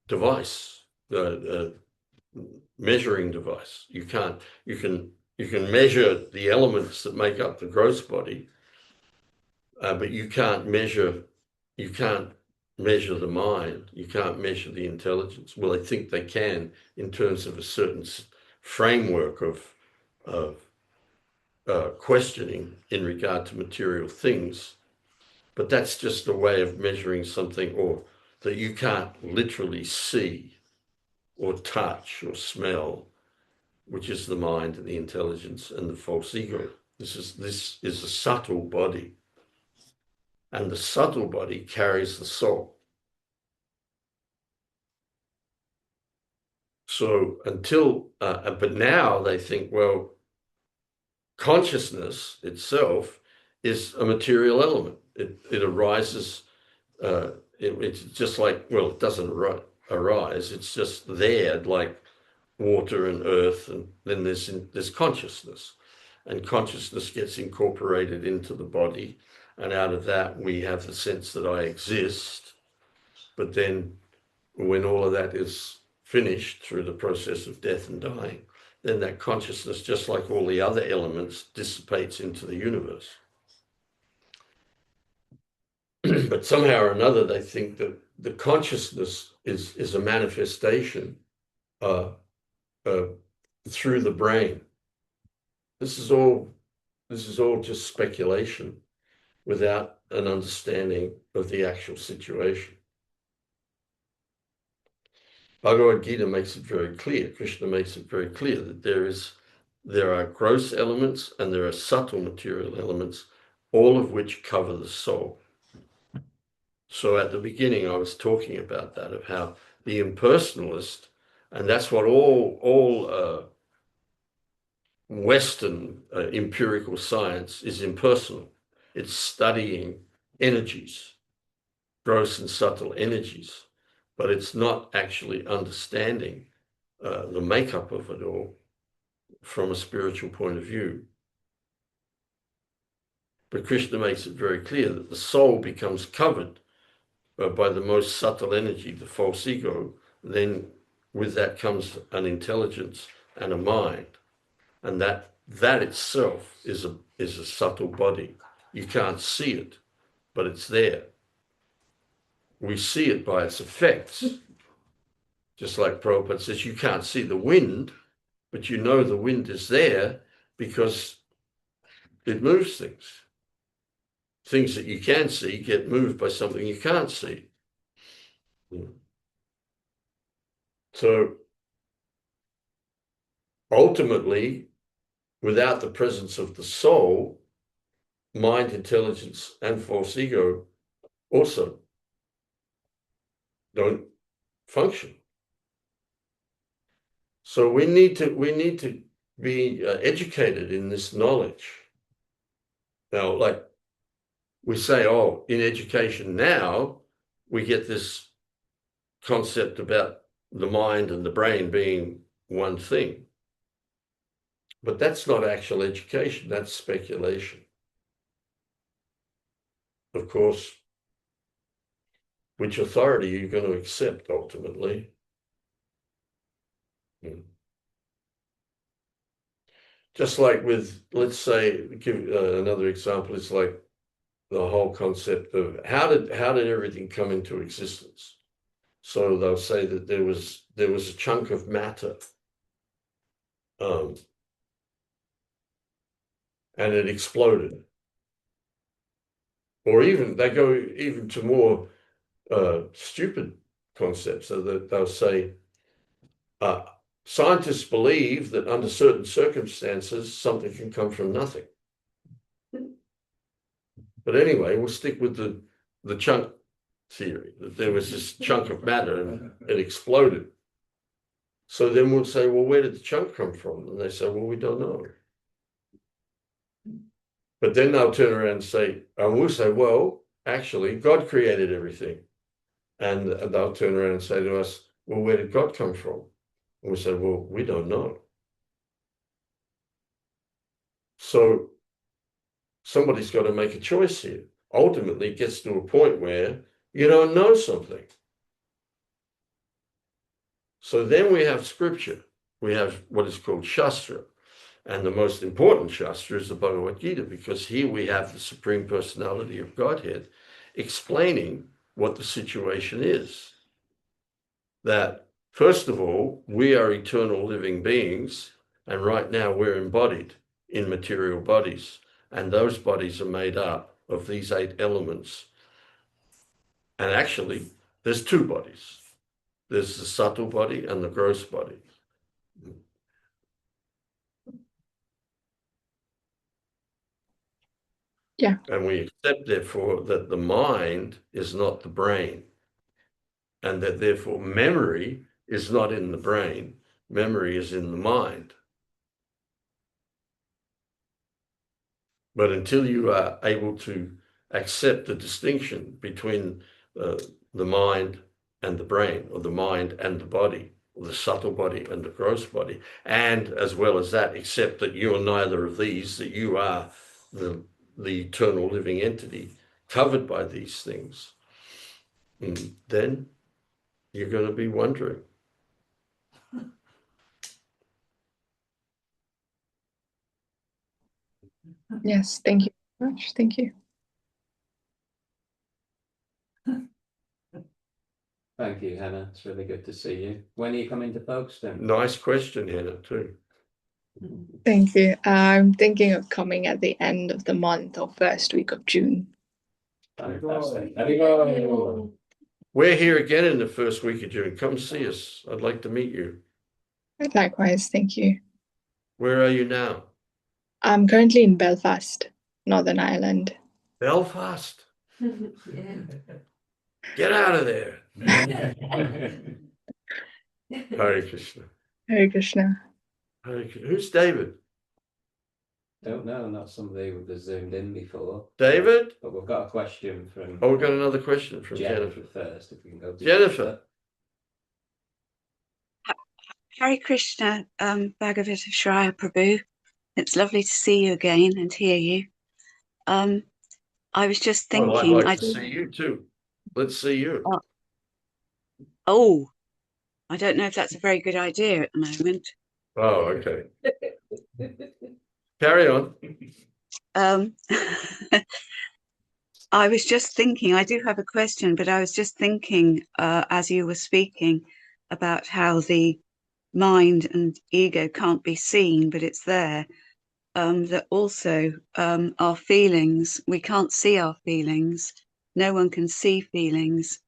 device, measuring device. You can measure the elements that make up the gross body, but you can't measure the mind. You can't measure the intelligence. Well, I think they can in terms of a certain framework of questioning in regard to material things, but that's just a way of measuring something or that you can't literally see or touch or smell, which is the mind and the intelligence and the false ego. This is a subtle body, and the subtle body carries the soul. So but now they think, well, consciousness itself is a material element. It arises, it's just like, well, it doesn't arise, it's just there like water and earth, and then there's consciousness. And consciousness gets incorporated into the body, and out of that we have the sense that I exist. But then when all of that is finished through the process of death and dying, then that consciousness, just like all the other elements, dissipates into the universe. But somehow or another, they think that the consciousness is a manifestation through the brain. This is all just speculation without an understanding of the actual situation. Bhagavad Gita makes it very clear, Krishna makes it very clear that there are gross elements and there are subtle material elements, all of which cover the soul. So at the beginning, I was talking about that, of how the impersonalist, and that's what all Western empirical science is impersonal. It's studying energies, gross and subtle energies, but it's not actually understanding the makeup of it all from a spiritual point of view. But Krishna makes it very clear that the soul becomes covered by the most subtle energy, the false ego. Then with that comes an intelligence and a mind. And that itself is a subtle body. You can't see it, but it's there. We see it by its effects. Just like Prabhupada says, you can't see the wind, but you know the wind is there because it moves things. Things that you can see get moved by something you can't see. So ultimately, without the presence of the soul, mind, intelligence, and false ego also don't function. So we need to be educated in this knowledge. Now, like we say, oh, in education now, we get this concept about the mind and the brain being one thing. But that's not actual education, that's speculation. Of course, which authority are you going to accept ultimately? Just like with, let's say, give another example, it's like the whole concept of how did everything come into existence? So they'll say that there was a chunk of matter, and it exploded. Or even they go even to more stupid concepts, so that they'll say scientists believe that under certain circumstances something can come from nothing. But anyway, we'll stick with the chunk theory, that there was this chunk of matter and it exploded. So then we'll say, well, where did the chunk come from? And they say, well, we don't know. But then they'll turn around and say, and we'll say, well, actually, God created everything. And they'll turn around and say to us, well, where did God come from? And we say, well, we don't know. So somebody's got to make a choice here. Ultimately, it gets to a point where you don't know something. So then we have scripture. We have what is called Shastra. And the most important Shastra is the Bhagavad Gita, because here we have the Supreme Personality of Godhead explaining what the situation is. That, first of all, we are eternal living beings, and right now we're embodied in material bodies. And those bodies are made up of these 8 elements. And actually, there's 2 bodies. There's the subtle body and the gross body. Yeah. And we accept, therefore, that the mind is not the brain, and that, therefore, memory is not in the brain. Memory is in the mind. But until you are able to accept the distinction between the mind and the brain, or the mind and the body, or the subtle body and the gross body, and as well as that, accept that you are neither of these, that you are the eternal living entity covered by these things, then you're going to be wondering. Yes, thank you very much. Thank you. Thank you, Hannah. It's really good to see you. When are you coming to Folkestone? Nice question, Hannah, too. Thank you. I'm thinking of coming at the end of the month or first week of June. Fantastic. Hello. We're here again in the first week of June. Come see us. I'd like to meet you. Likewise, thank you. Where are you now? I'm currently in Belfast, Northern Ireland. Belfast? Yeah. Get out of there. Hare Krishna. Hare Krishna. Hare Krishna. Who's David? Don't know, not somebody who was zoomed in before. David? But we've got a question from Oh, we've got another question from Jennifer Jennifer. first, if we can go to Jennifer. Hare Krishna, Bhagavat Ashraya Prabhu. It's lovely to see you again and hear you. I was just thinking. Well, I'd like to see you too. Let's see you. Oh, I don't know if that's a very good idea at the moment. Oh, okay. Carry on. I was just thinking, I do have a question, but I was just thinking as you were speaking about how the mind and ego can't be seen, but it's there. That also our feelings, we can't see our feelings. No one can see feelings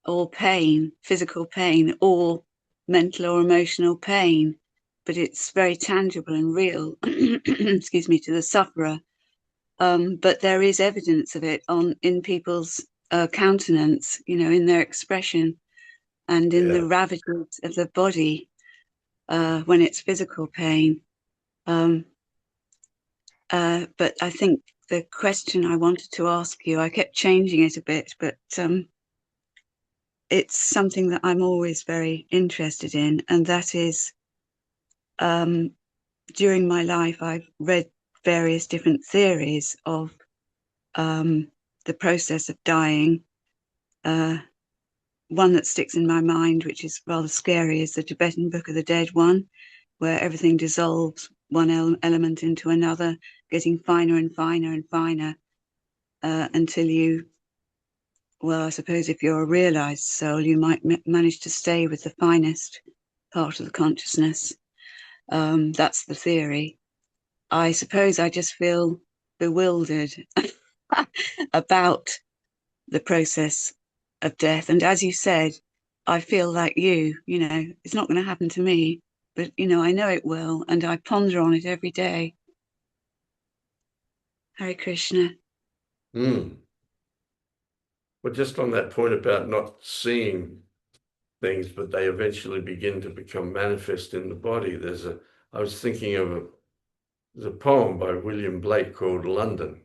or pain, physical pain or mental or emotional pain, but it's very tangible and real, excuse me, to the sufferer. But there is evidence of it in people's countenance, in their expression and in the ravages of the body when it's physical pain. But I think the question I wanted to ask you, I kept changing it a bit, but it's something that I'm always very interested in, and that is, during my life, I've read various different theories of the process of dying. One that sticks in my mind, which is rather scary, is the Tibetan Book of the Dead one, where everything dissolves one element into another, getting finer and finer and finer, until you, well, I suppose if you're a realized soul, you might manage to stay with the finest part of the consciousness. That's the theory. I suppose I just feel bewildered about the process of death. And as you said, I feel like you know, it's not going to happen to me, but, you know, I know it will, and I ponder on it every day. Hare Krishna. Well, just on that point about not seeing things, but they eventually begin to become manifest in the body. I was thinking of there's a poem by William Blake called London.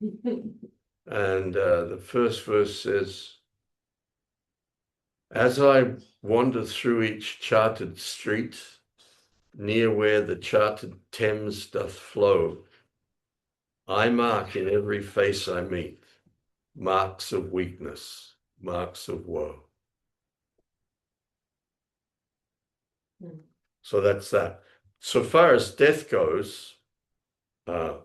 And the first verse says, "As I wander through each charted street, near where the charted Thames doth flow, I mark in every face I meet marks of weakness, marks of woe." So that's that. So far as death goes, the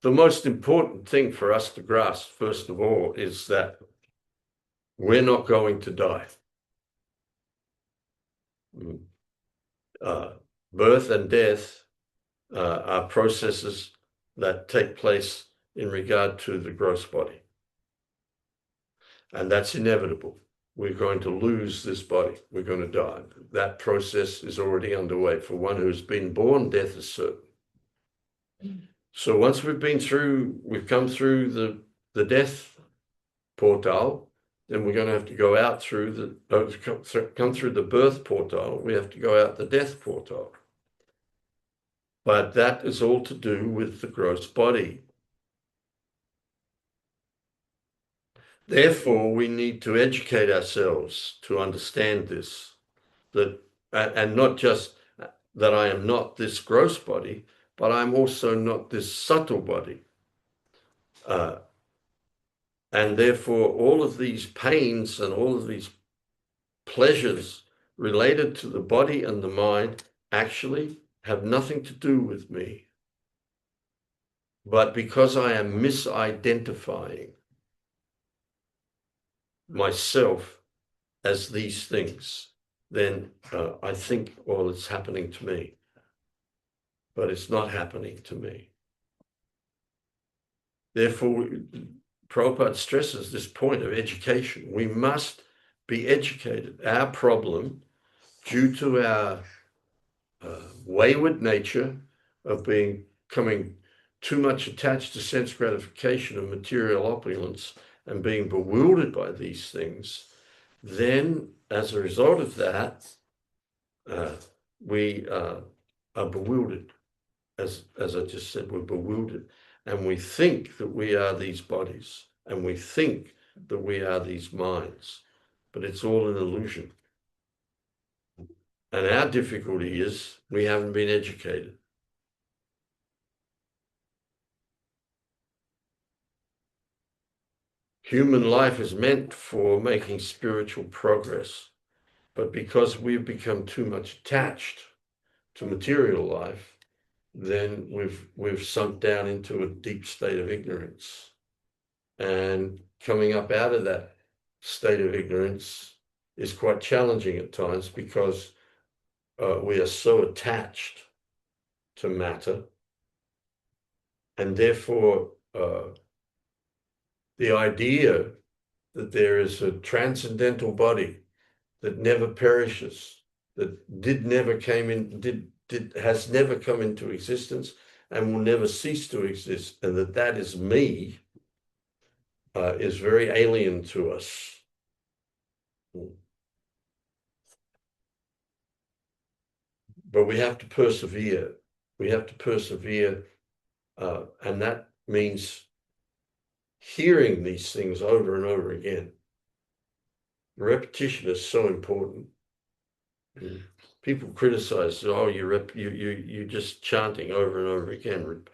most important thing for us to grasp, first of all, is that we're not going to die. Birth and death are processes that take place in regard to the gross body. And that's inevitable. We're going to lose this body. We're going to die. That process is already underway. For one who's been born, death is certain. So once we've come through the death portal, then we're going to have to go out through come through the birth portal. We have to go out the death portal. But that is all to do with the gross body. Therefore, we need to educate ourselves to understand this, and not just that I am not this gross body, but I'm also not this subtle body. And therefore, all of these pains and all of these pleasures related to the body and the mind actually have nothing to do with me. But because I am misidentifying myself as these things, then I think, well, it's happening to me. But it's not happening to me. Therefore, Prabhupada stresses this point of education. We must be educated. Our problem, due to our wayward nature of becoming too much attached to sense gratification and material opulence and being bewildered by these things, then as a result of that, we are bewildered. As I just said, we're bewildered. And we think that we are these bodies, and we think that we are these minds, but it's all an illusion. And our difficulty is we haven't been educated. Human life is meant for making spiritual progress, but because we've become too much attached to material life, then we've sunk down into a deep state of ignorance. And coming up out of that state of ignorance is quite challenging at times because we are so attached to matter, and therefore the idea that there is a transcendental body that never perishes, that has never come into existence and will never cease to exist, and that is me, is very alien to us. but we have to persevere. We have to persevere, and that means hearing these things over and over again. Repetition is so important. People criticize, oh, you're just chanting over and over again.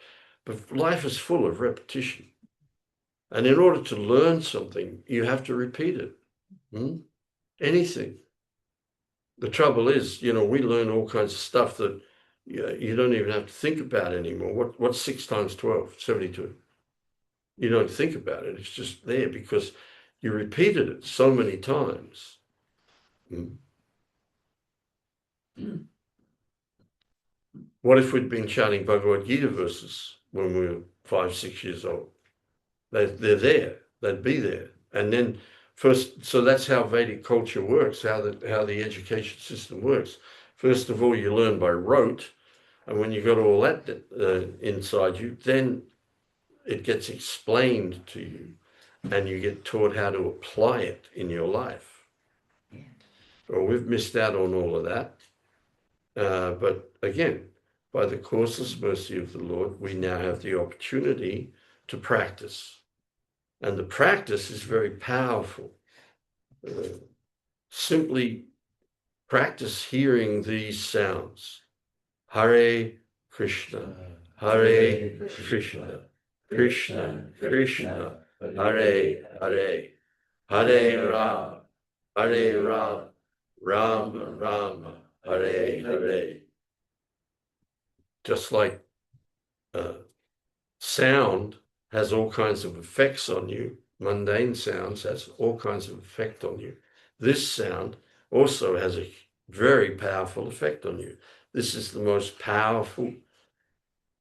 But life is full of repetition. And in order to learn something, you have to repeat it. Anything. The trouble is, we learn all kinds of stuff that you don't even have to think about anymore. What's 6 times 12? 72. You don't think about it. It's just there because you repeated it so many times. What if we'd been chanting Bhagavad Gita verses when we were 5, 6 years old? They're there. They'd be there. And then so that's how Vedic culture works, how the education system works. First of all, you learn by rote, and when you got all that inside you, then it gets explained to you, and you get taught how to apply it in your life. Well, we've missed out on all of that. But again, by the causeless mercy of the Lord, we now have the opportunity to practice. And the practice is very powerful. Simply practice hearing these sounds. Hare Krishna, Hare Krishna, Krishna Krishna, Hare Hare, Hare Ram, Hare Ram, Ram Ram, Hare Hare. Just like sound has all kinds of effects on you, mundane sounds has all kinds of effect on you. This sound also has a very powerful effect on you. This is the most powerful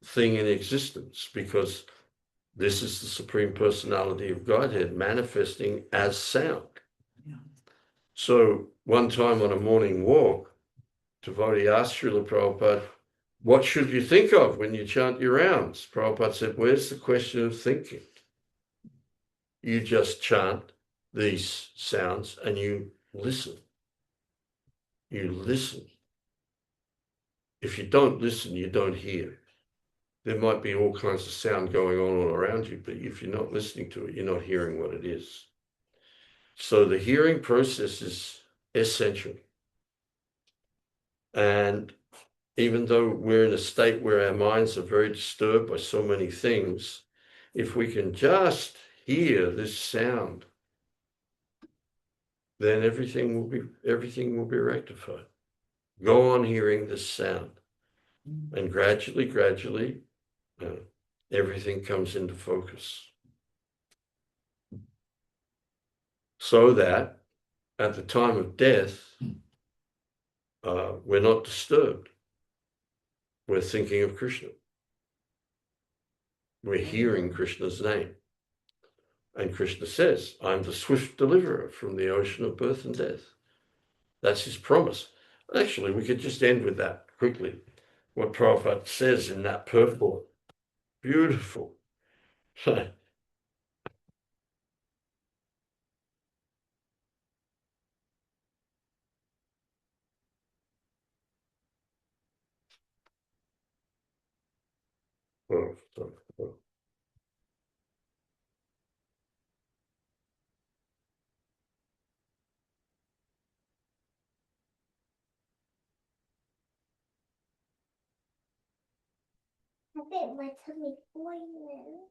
thing in existence because this is the Supreme Personality of Godhead manifesting as sound. Yeah. So one time on a morning walk, devotee asked Srila Prabhupada, what should you think of when you chant your rounds? Prabhupada said, where's the question of thinking? You just chant these sounds and you listen. You listen. If you don't listen, you don't hear. There might be all kinds of sound going on all around you, but if you're not listening to it, you're not hearing what it is. So the hearing process is essential. And even though we're in a state where our minds are very disturbed by so many things, if we can just hear this sound, then everything will be rectified. Go on hearing this sound. And gradually, everything comes into focus. So that at the time of death, we're not disturbed. We're thinking of Krishna. We're hearing Krishna's name. And Krishna says, I'm the swift deliverer from the ocean of birth and death. That's his promise. Actually, we could just end with that quickly. What Prabhupada says in that purport. Beautiful. I think my tummy's boiling.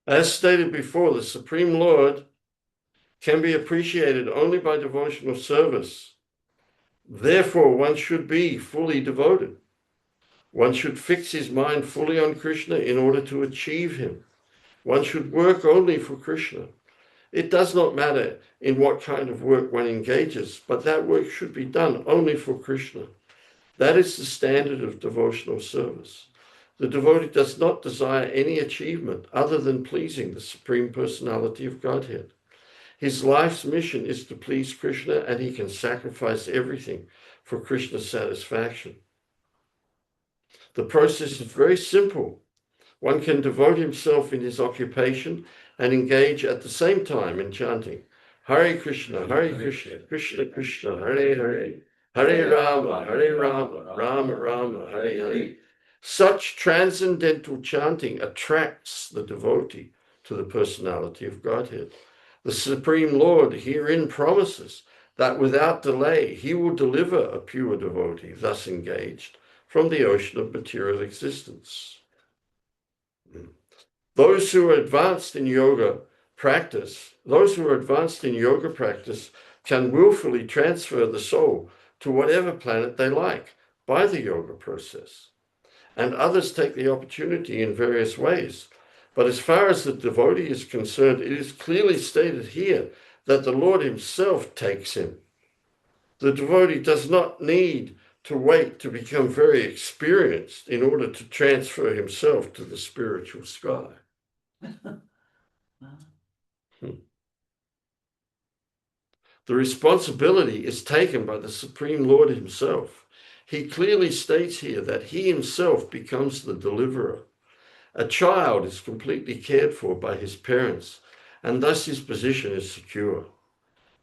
As stated before, the Supreme Lord can be appreciated only by devotional service. Therefore, one should be fully devoted. One should fix his mind fully on Krishna in order to achieve him. One should work only for Krishna. It does not matter in what kind of work one engages, but that work should be done only for Krishna. That is the standard of devotional service. The devotee does not desire any achievement other than pleasing the Supreme Personality of Godhead. His life's mission is to please Krishna, and he can sacrifice everything for Krishna's satisfaction. The process is very simple. One can devote himself in his occupation and engage at the same time in chanting. Hare Krishna, Krishna Krishna, Hare Hare, Hare Rama, Rama Rama, Hare Hare. Such transcendental chanting attracts the devotee to the personality of Godhead. The Supreme Lord herein promises that without delay he will deliver a pure devotee thus engaged from the ocean of material existence. Those who are advanced in yoga practice can willfully transfer the soul to whatever planet they like by the yoga process. And others take the opportunity in various ways. But as far as the devotee is concerned, it is clearly stated here that the Lord himself takes him. The devotee does not need to wait to become very experienced in order to transfer himself to the spiritual sky. The responsibility is taken by the Supreme Lord himself. He clearly states here that he himself becomes the deliverer. A child is completely cared for by his parents, and thus his position is secure.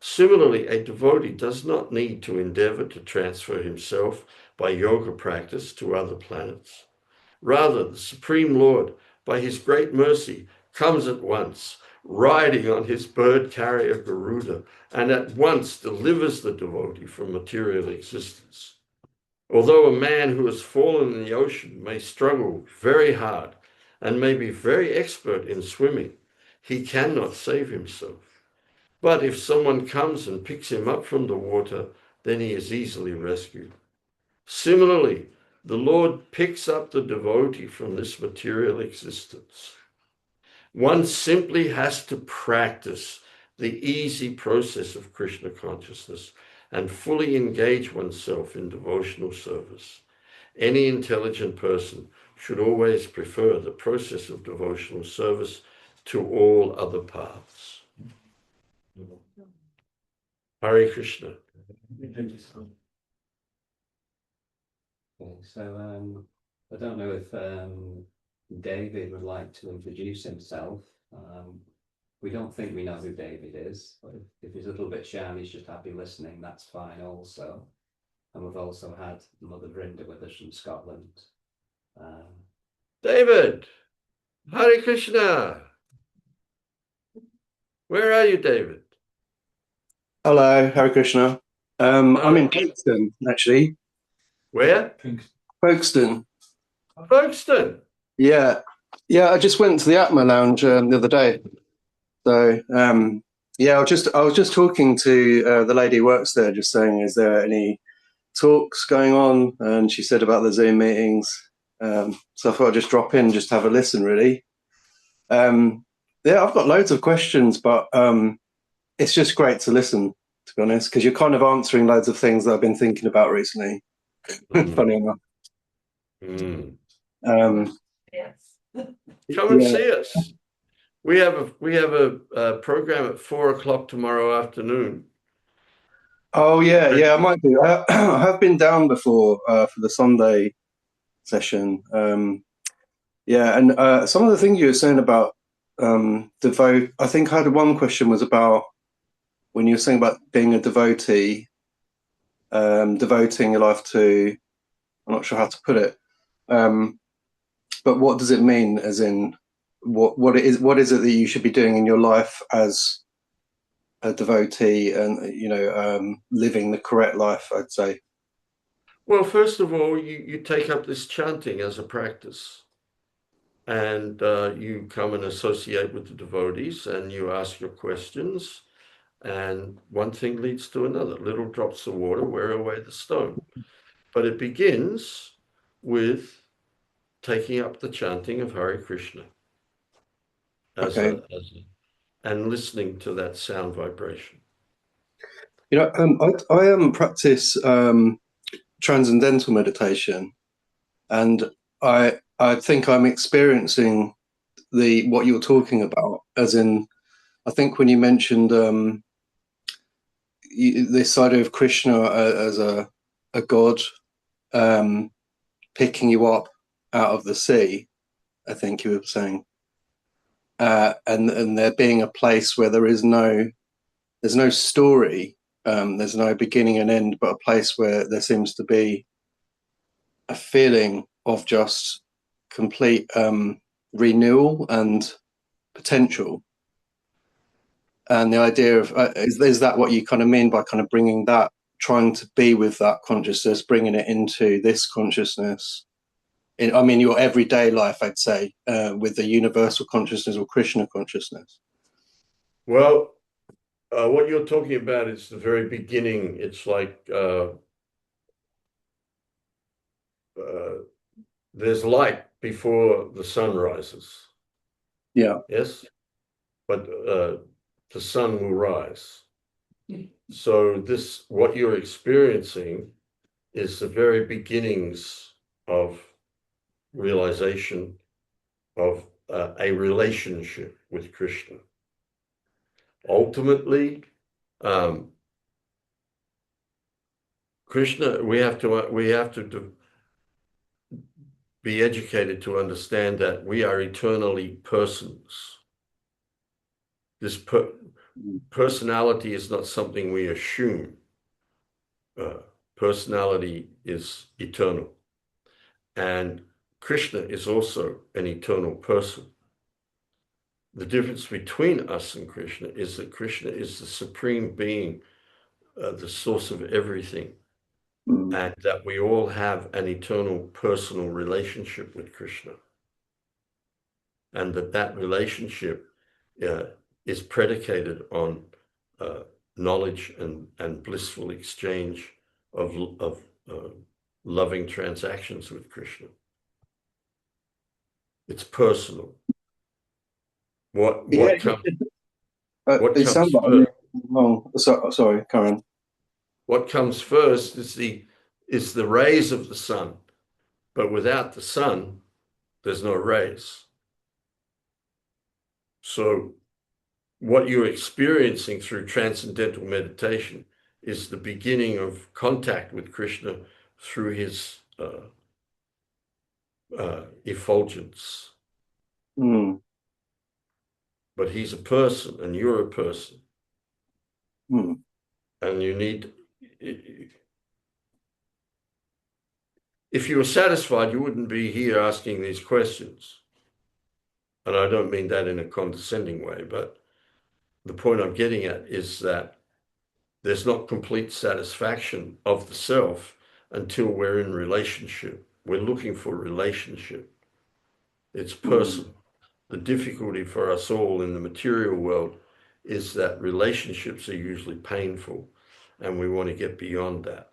Similarly, a devotee does not need to endeavor to transfer himself by yoga practice to other planets. Rather, the Supreme Lord, by his great mercy, comes at once, riding on his bird carrier Garuda, and at once delivers the devotee from material existence. Although a man who has fallen in the ocean may struggle very hard and may be very expert in swimming, he cannot save himself. But if someone comes and picks him up from the water, then he is easily rescued. Similarly, the Lord picks up the devotee from this material existence. One simply has to practice the easy process of Krishna consciousness and fully engage oneself in devotional service. Any intelligent person should always prefer the process of devotional service to all other paths. Hare Krishna. Okay, so I don't know if David would like to introduce himself. We don't think we know who David is, but if he's a little bit shy and he's just happy listening, that's fine also. And we've also had Mother Vrinda with us from Scotland. David, Hare Krishna. Where are you, David? Hello, Hare Krishna. I'm in Folkestone, actually. Where? Folkestone. Folkestone. Yeah. I just went to the Atma Lounge the other day. So I was just talking to the lady who works there, just saying, is there any talks going on? And she said about the Zoom meetings. So I thought I'd just drop in, just have a listen, really. I've got loads of questions, but it's just great to listen, to be honest, because you're kind of answering loads of things that I've been thinking about recently. Funny enough. Yes. Come and see us. We have a program at 4:00 tomorrow afternoon. Oh yeah, I might do. I have been down before for the Sunday session. And some of the things you were saying about devote. I think I had one question was about when you were saying about being a devotee, devoting your life to. I'm not sure how to put it, but what does it mean? As in, what is it that you should be doing in your life as a devotee, and living the correct life, I'd say. Well, first of all, you take up this chanting as a practice, and you come and associate with the devotees, and you ask your questions, and one thing leads to another. Little drops of water wear away the stone. But it begins with taking up the chanting of Hare Krishna and listening to that sound vibration. I practice transcendental meditation, and I think I'm experiencing what you're talking about, as in, I think when you mentioned this idea of Krishna as a god picking you up out of the sea, I think you were saying, and there being a place where there is no there's no story, there's no beginning and end, but a place where there seems to be a feeling of just complete renewal and potential. And the idea of is that what you kind of mean by kind of bringing that, trying to be with that consciousness, bringing it into this consciousness? I mean, your everyday life, I'd say, with the universal consciousness or Krishna consciousness. Well, what you're talking about is the very beginning. It's like there's light before the sun rises. Yeah. Yes, but the sun will rise. So this, what you're experiencing, is the very beginnings of realization of a relationship with Krishna. Ultimately, Krishna, we have to be educated to understand that we are eternally persons. This personality is not something we assume. Personality is eternal. And Krishna is also an eternal person. The difference between us and Krishna is that Krishna is the supreme being, the source of everything, and that we all have an eternal personal relationship with Krishna. And that relationship is predicated on knowledge and blissful exchange of loving transactions with Krishna. It's personal. What comes first? Oh, sorry, Karen. What comes first is the rays of the sun, but without the sun, there's no rays. So what you're experiencing through transcendental meditation is the beginning of contact with Krishna through his effulgence. But he's a person and you're a person. And you need, if you were satisfied, you wouldn't be here asking these questions. And I don't mean that in a condescending way, but the point I'm getting at is that there's not complete satisfaction of the self until we're in relationship. We're looking for relationship. It's personal. The difficulty for us all in the material world is that relationships are usually painful, and we want to get beyond that.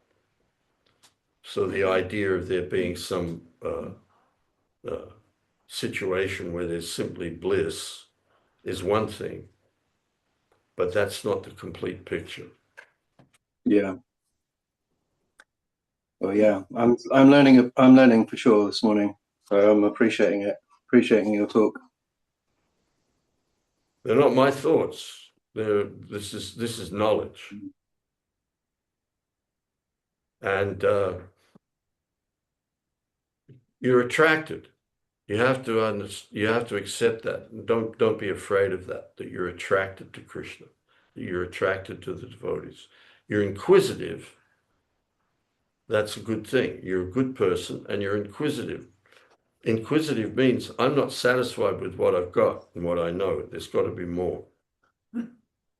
So the idea of there being some situation where there's simply bliss is one thing, but that's not the complete picture. Yeah. Well, yeah, I'm learning for sure this morning. So I'm appreciating your talk. They're not my thoughts. This is knowledge. And you're attracted. You have to accept that. And don't be afraid of that you're attracted to Krishna, that you're attracted to the devotees. You're inquisitive. That's a good thing. You're a good person and you're inquisitive. Inquisitive means I'm not satisfied with what I've got and what I know. There's got to be more.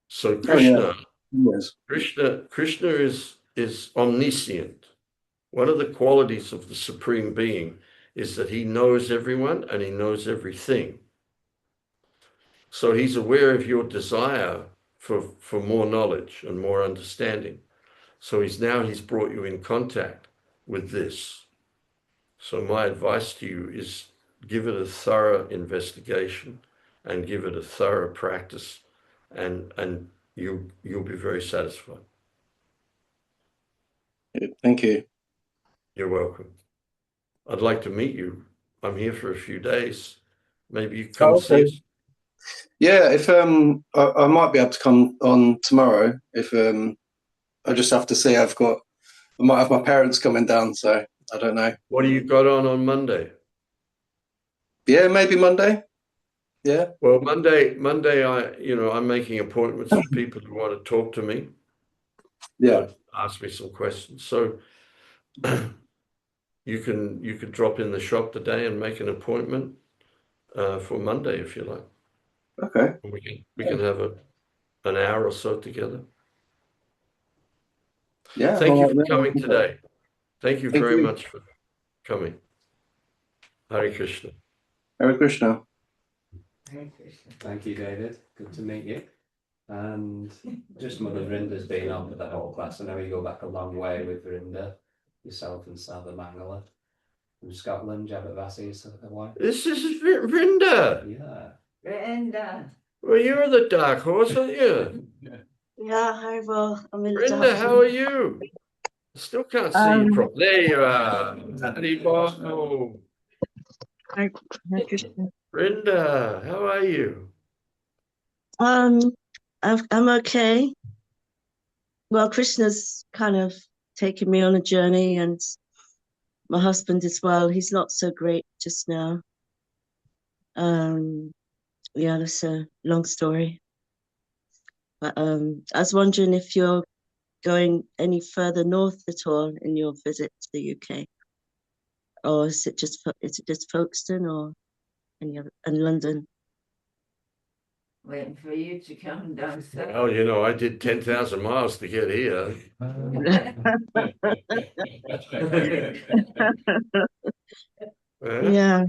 So Krishna, Krishna is omniscient. One of the qualities of the Supreme Being is that he knows everyone and he knows everything. So he's aware of your desire for more knowledge and more understanding. So he's brought you in contact with this. So my advice to you is give it a thorough investigation and give it a thorough practice, and you'll be very satisfied. Thank you. You're welcome. I'd like to meet you. I'm here for a few days. Maybe you come see us. Yeah, if I might be able to come on tomorrow. If I just have to see. I might have my parents coming down, so I don't know. What do you got on Monday? Yeah, maybe Monday. Yeah. Well, Monday, I'm making appointments for people who want to talk to me. Yeah. Ask me some questions. So you can drop in the shop today and make an appointment for Monday if you like. Okay. We can have an hour or so together. Yeah. Thank you well, for yeah, coming today. Thank you Thank very you. much for coming. Hare Krishna. Hare Krishna. Thank you, David. Good to meet you. And just Mother Vrinda's been on for the whole class. I know you go back a long way with Vrinda, yourself and Sava Mangala from Scotland. Jabavasi is a wife. This is Vrinda. Yeah. Brenda. Well, you're the dark horse, aren't you? Yeah, hi, well, I'm in the Vrinda, dark. how are you? I still can't see you properly. There you are. Haribol. Hi, Krishna. Vrinda, how are you? I'm okay. Well, Krishna's kind of taken me on a journey, and my husband as well. He's not so great just now. Yeah, that's a long story. But I was wondering if you're going any further north at all in your visit to the UK, or is it just Folkestone or any other, and London? Waiting for you to come down south. Well, I did 10,000 miles to get here. Yeah,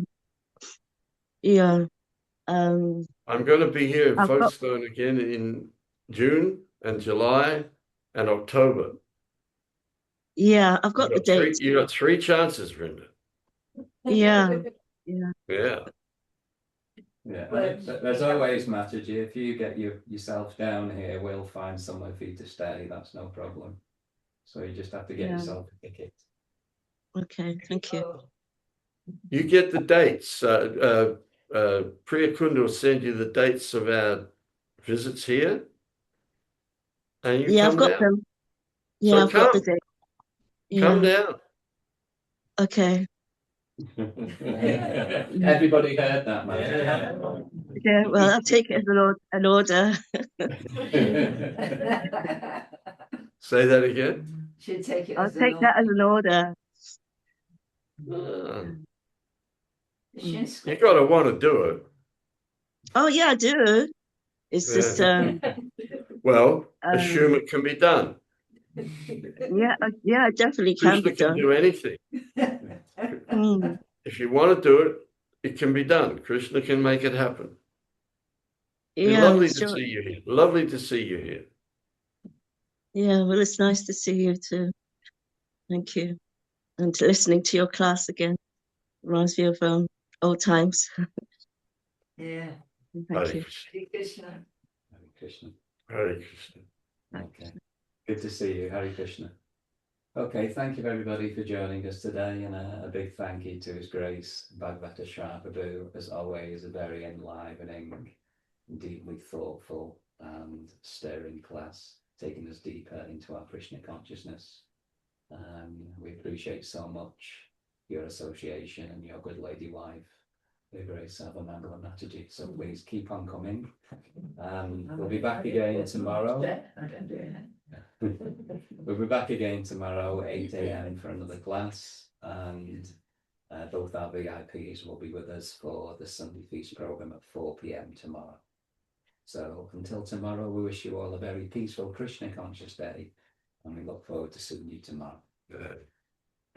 yeah. I'm going to be here in I've got, Folkestone again in June and July and October. yeah, I've got the dates. You got 3 chances, Vrinda. Yeah, yeah. Yeah. Yeah, there's always Mataji. If you get yourself down here, we'll find somewhere for you to stay. That's no problem. So you just have to get yourself a ticket. Okay, thank you. You get the dates. Priya Kunda will send you the dates of our visits here. And you Yeah, come I've got down. them. Yeah, So I've got the date. Come Yeah. down. Okay. Everybody heard that, man. Yeah, well, I'll take it as an order. Say that again. Should take it I'll as take that as an order. You got to want to do it. Oh yeah, I do. It's just well, assume it can be done. yeah, yeah, it definitely can Krishna be can done. do anything. If you want to do it, it can be done. Krishna can make it happen. Yeah, lovely sure. to see you here. Lovely to see you here. Yeah, well, it's nice to see you too. Thank you. And listening to your class again reminds me of old times. Yeah. Thank you. Hare Krishna. Hare Krishna. Hare Krishna. Okay. Good to see you. Hare Krishna. Okay, thank you everybody for joining us today, and a big thank you to His Grace Bhagavata Prabhu, as always, a very enlivening, deeply thoughtful and stirring class, taking us deeper into our Krishna consciousness. We appreciate so much your association and your good lady wife, the Grace Savamangala Mataji. So please keep on coming. We'll be back again tomorrow. We'll be back again tomorrow, 8 a.m. for another class, and both our VIPs will be with us for the Sunday Feast program at 4 p.m. tomorrow. So until tomorrow, we wish you all a very peaceful Krishna conscious day, and we look forward to seeing you tomorrow.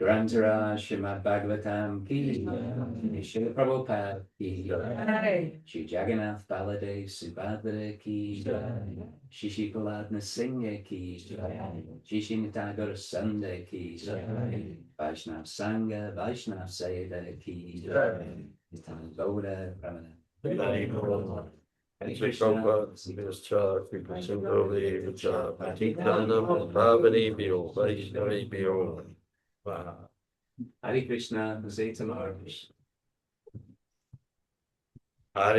Grantara Srimad Bhagavatam ki Srila Prabhupada ki Shri Jagannath Baladev Subhadra ki Shishi Paladna Singha ki Shishi Nitagara Sunda ki Vaishnav Sangha Vaishnav Sayada ki Nitan Gauda Brahmana Hare Krishna, see you tomorrow. Hare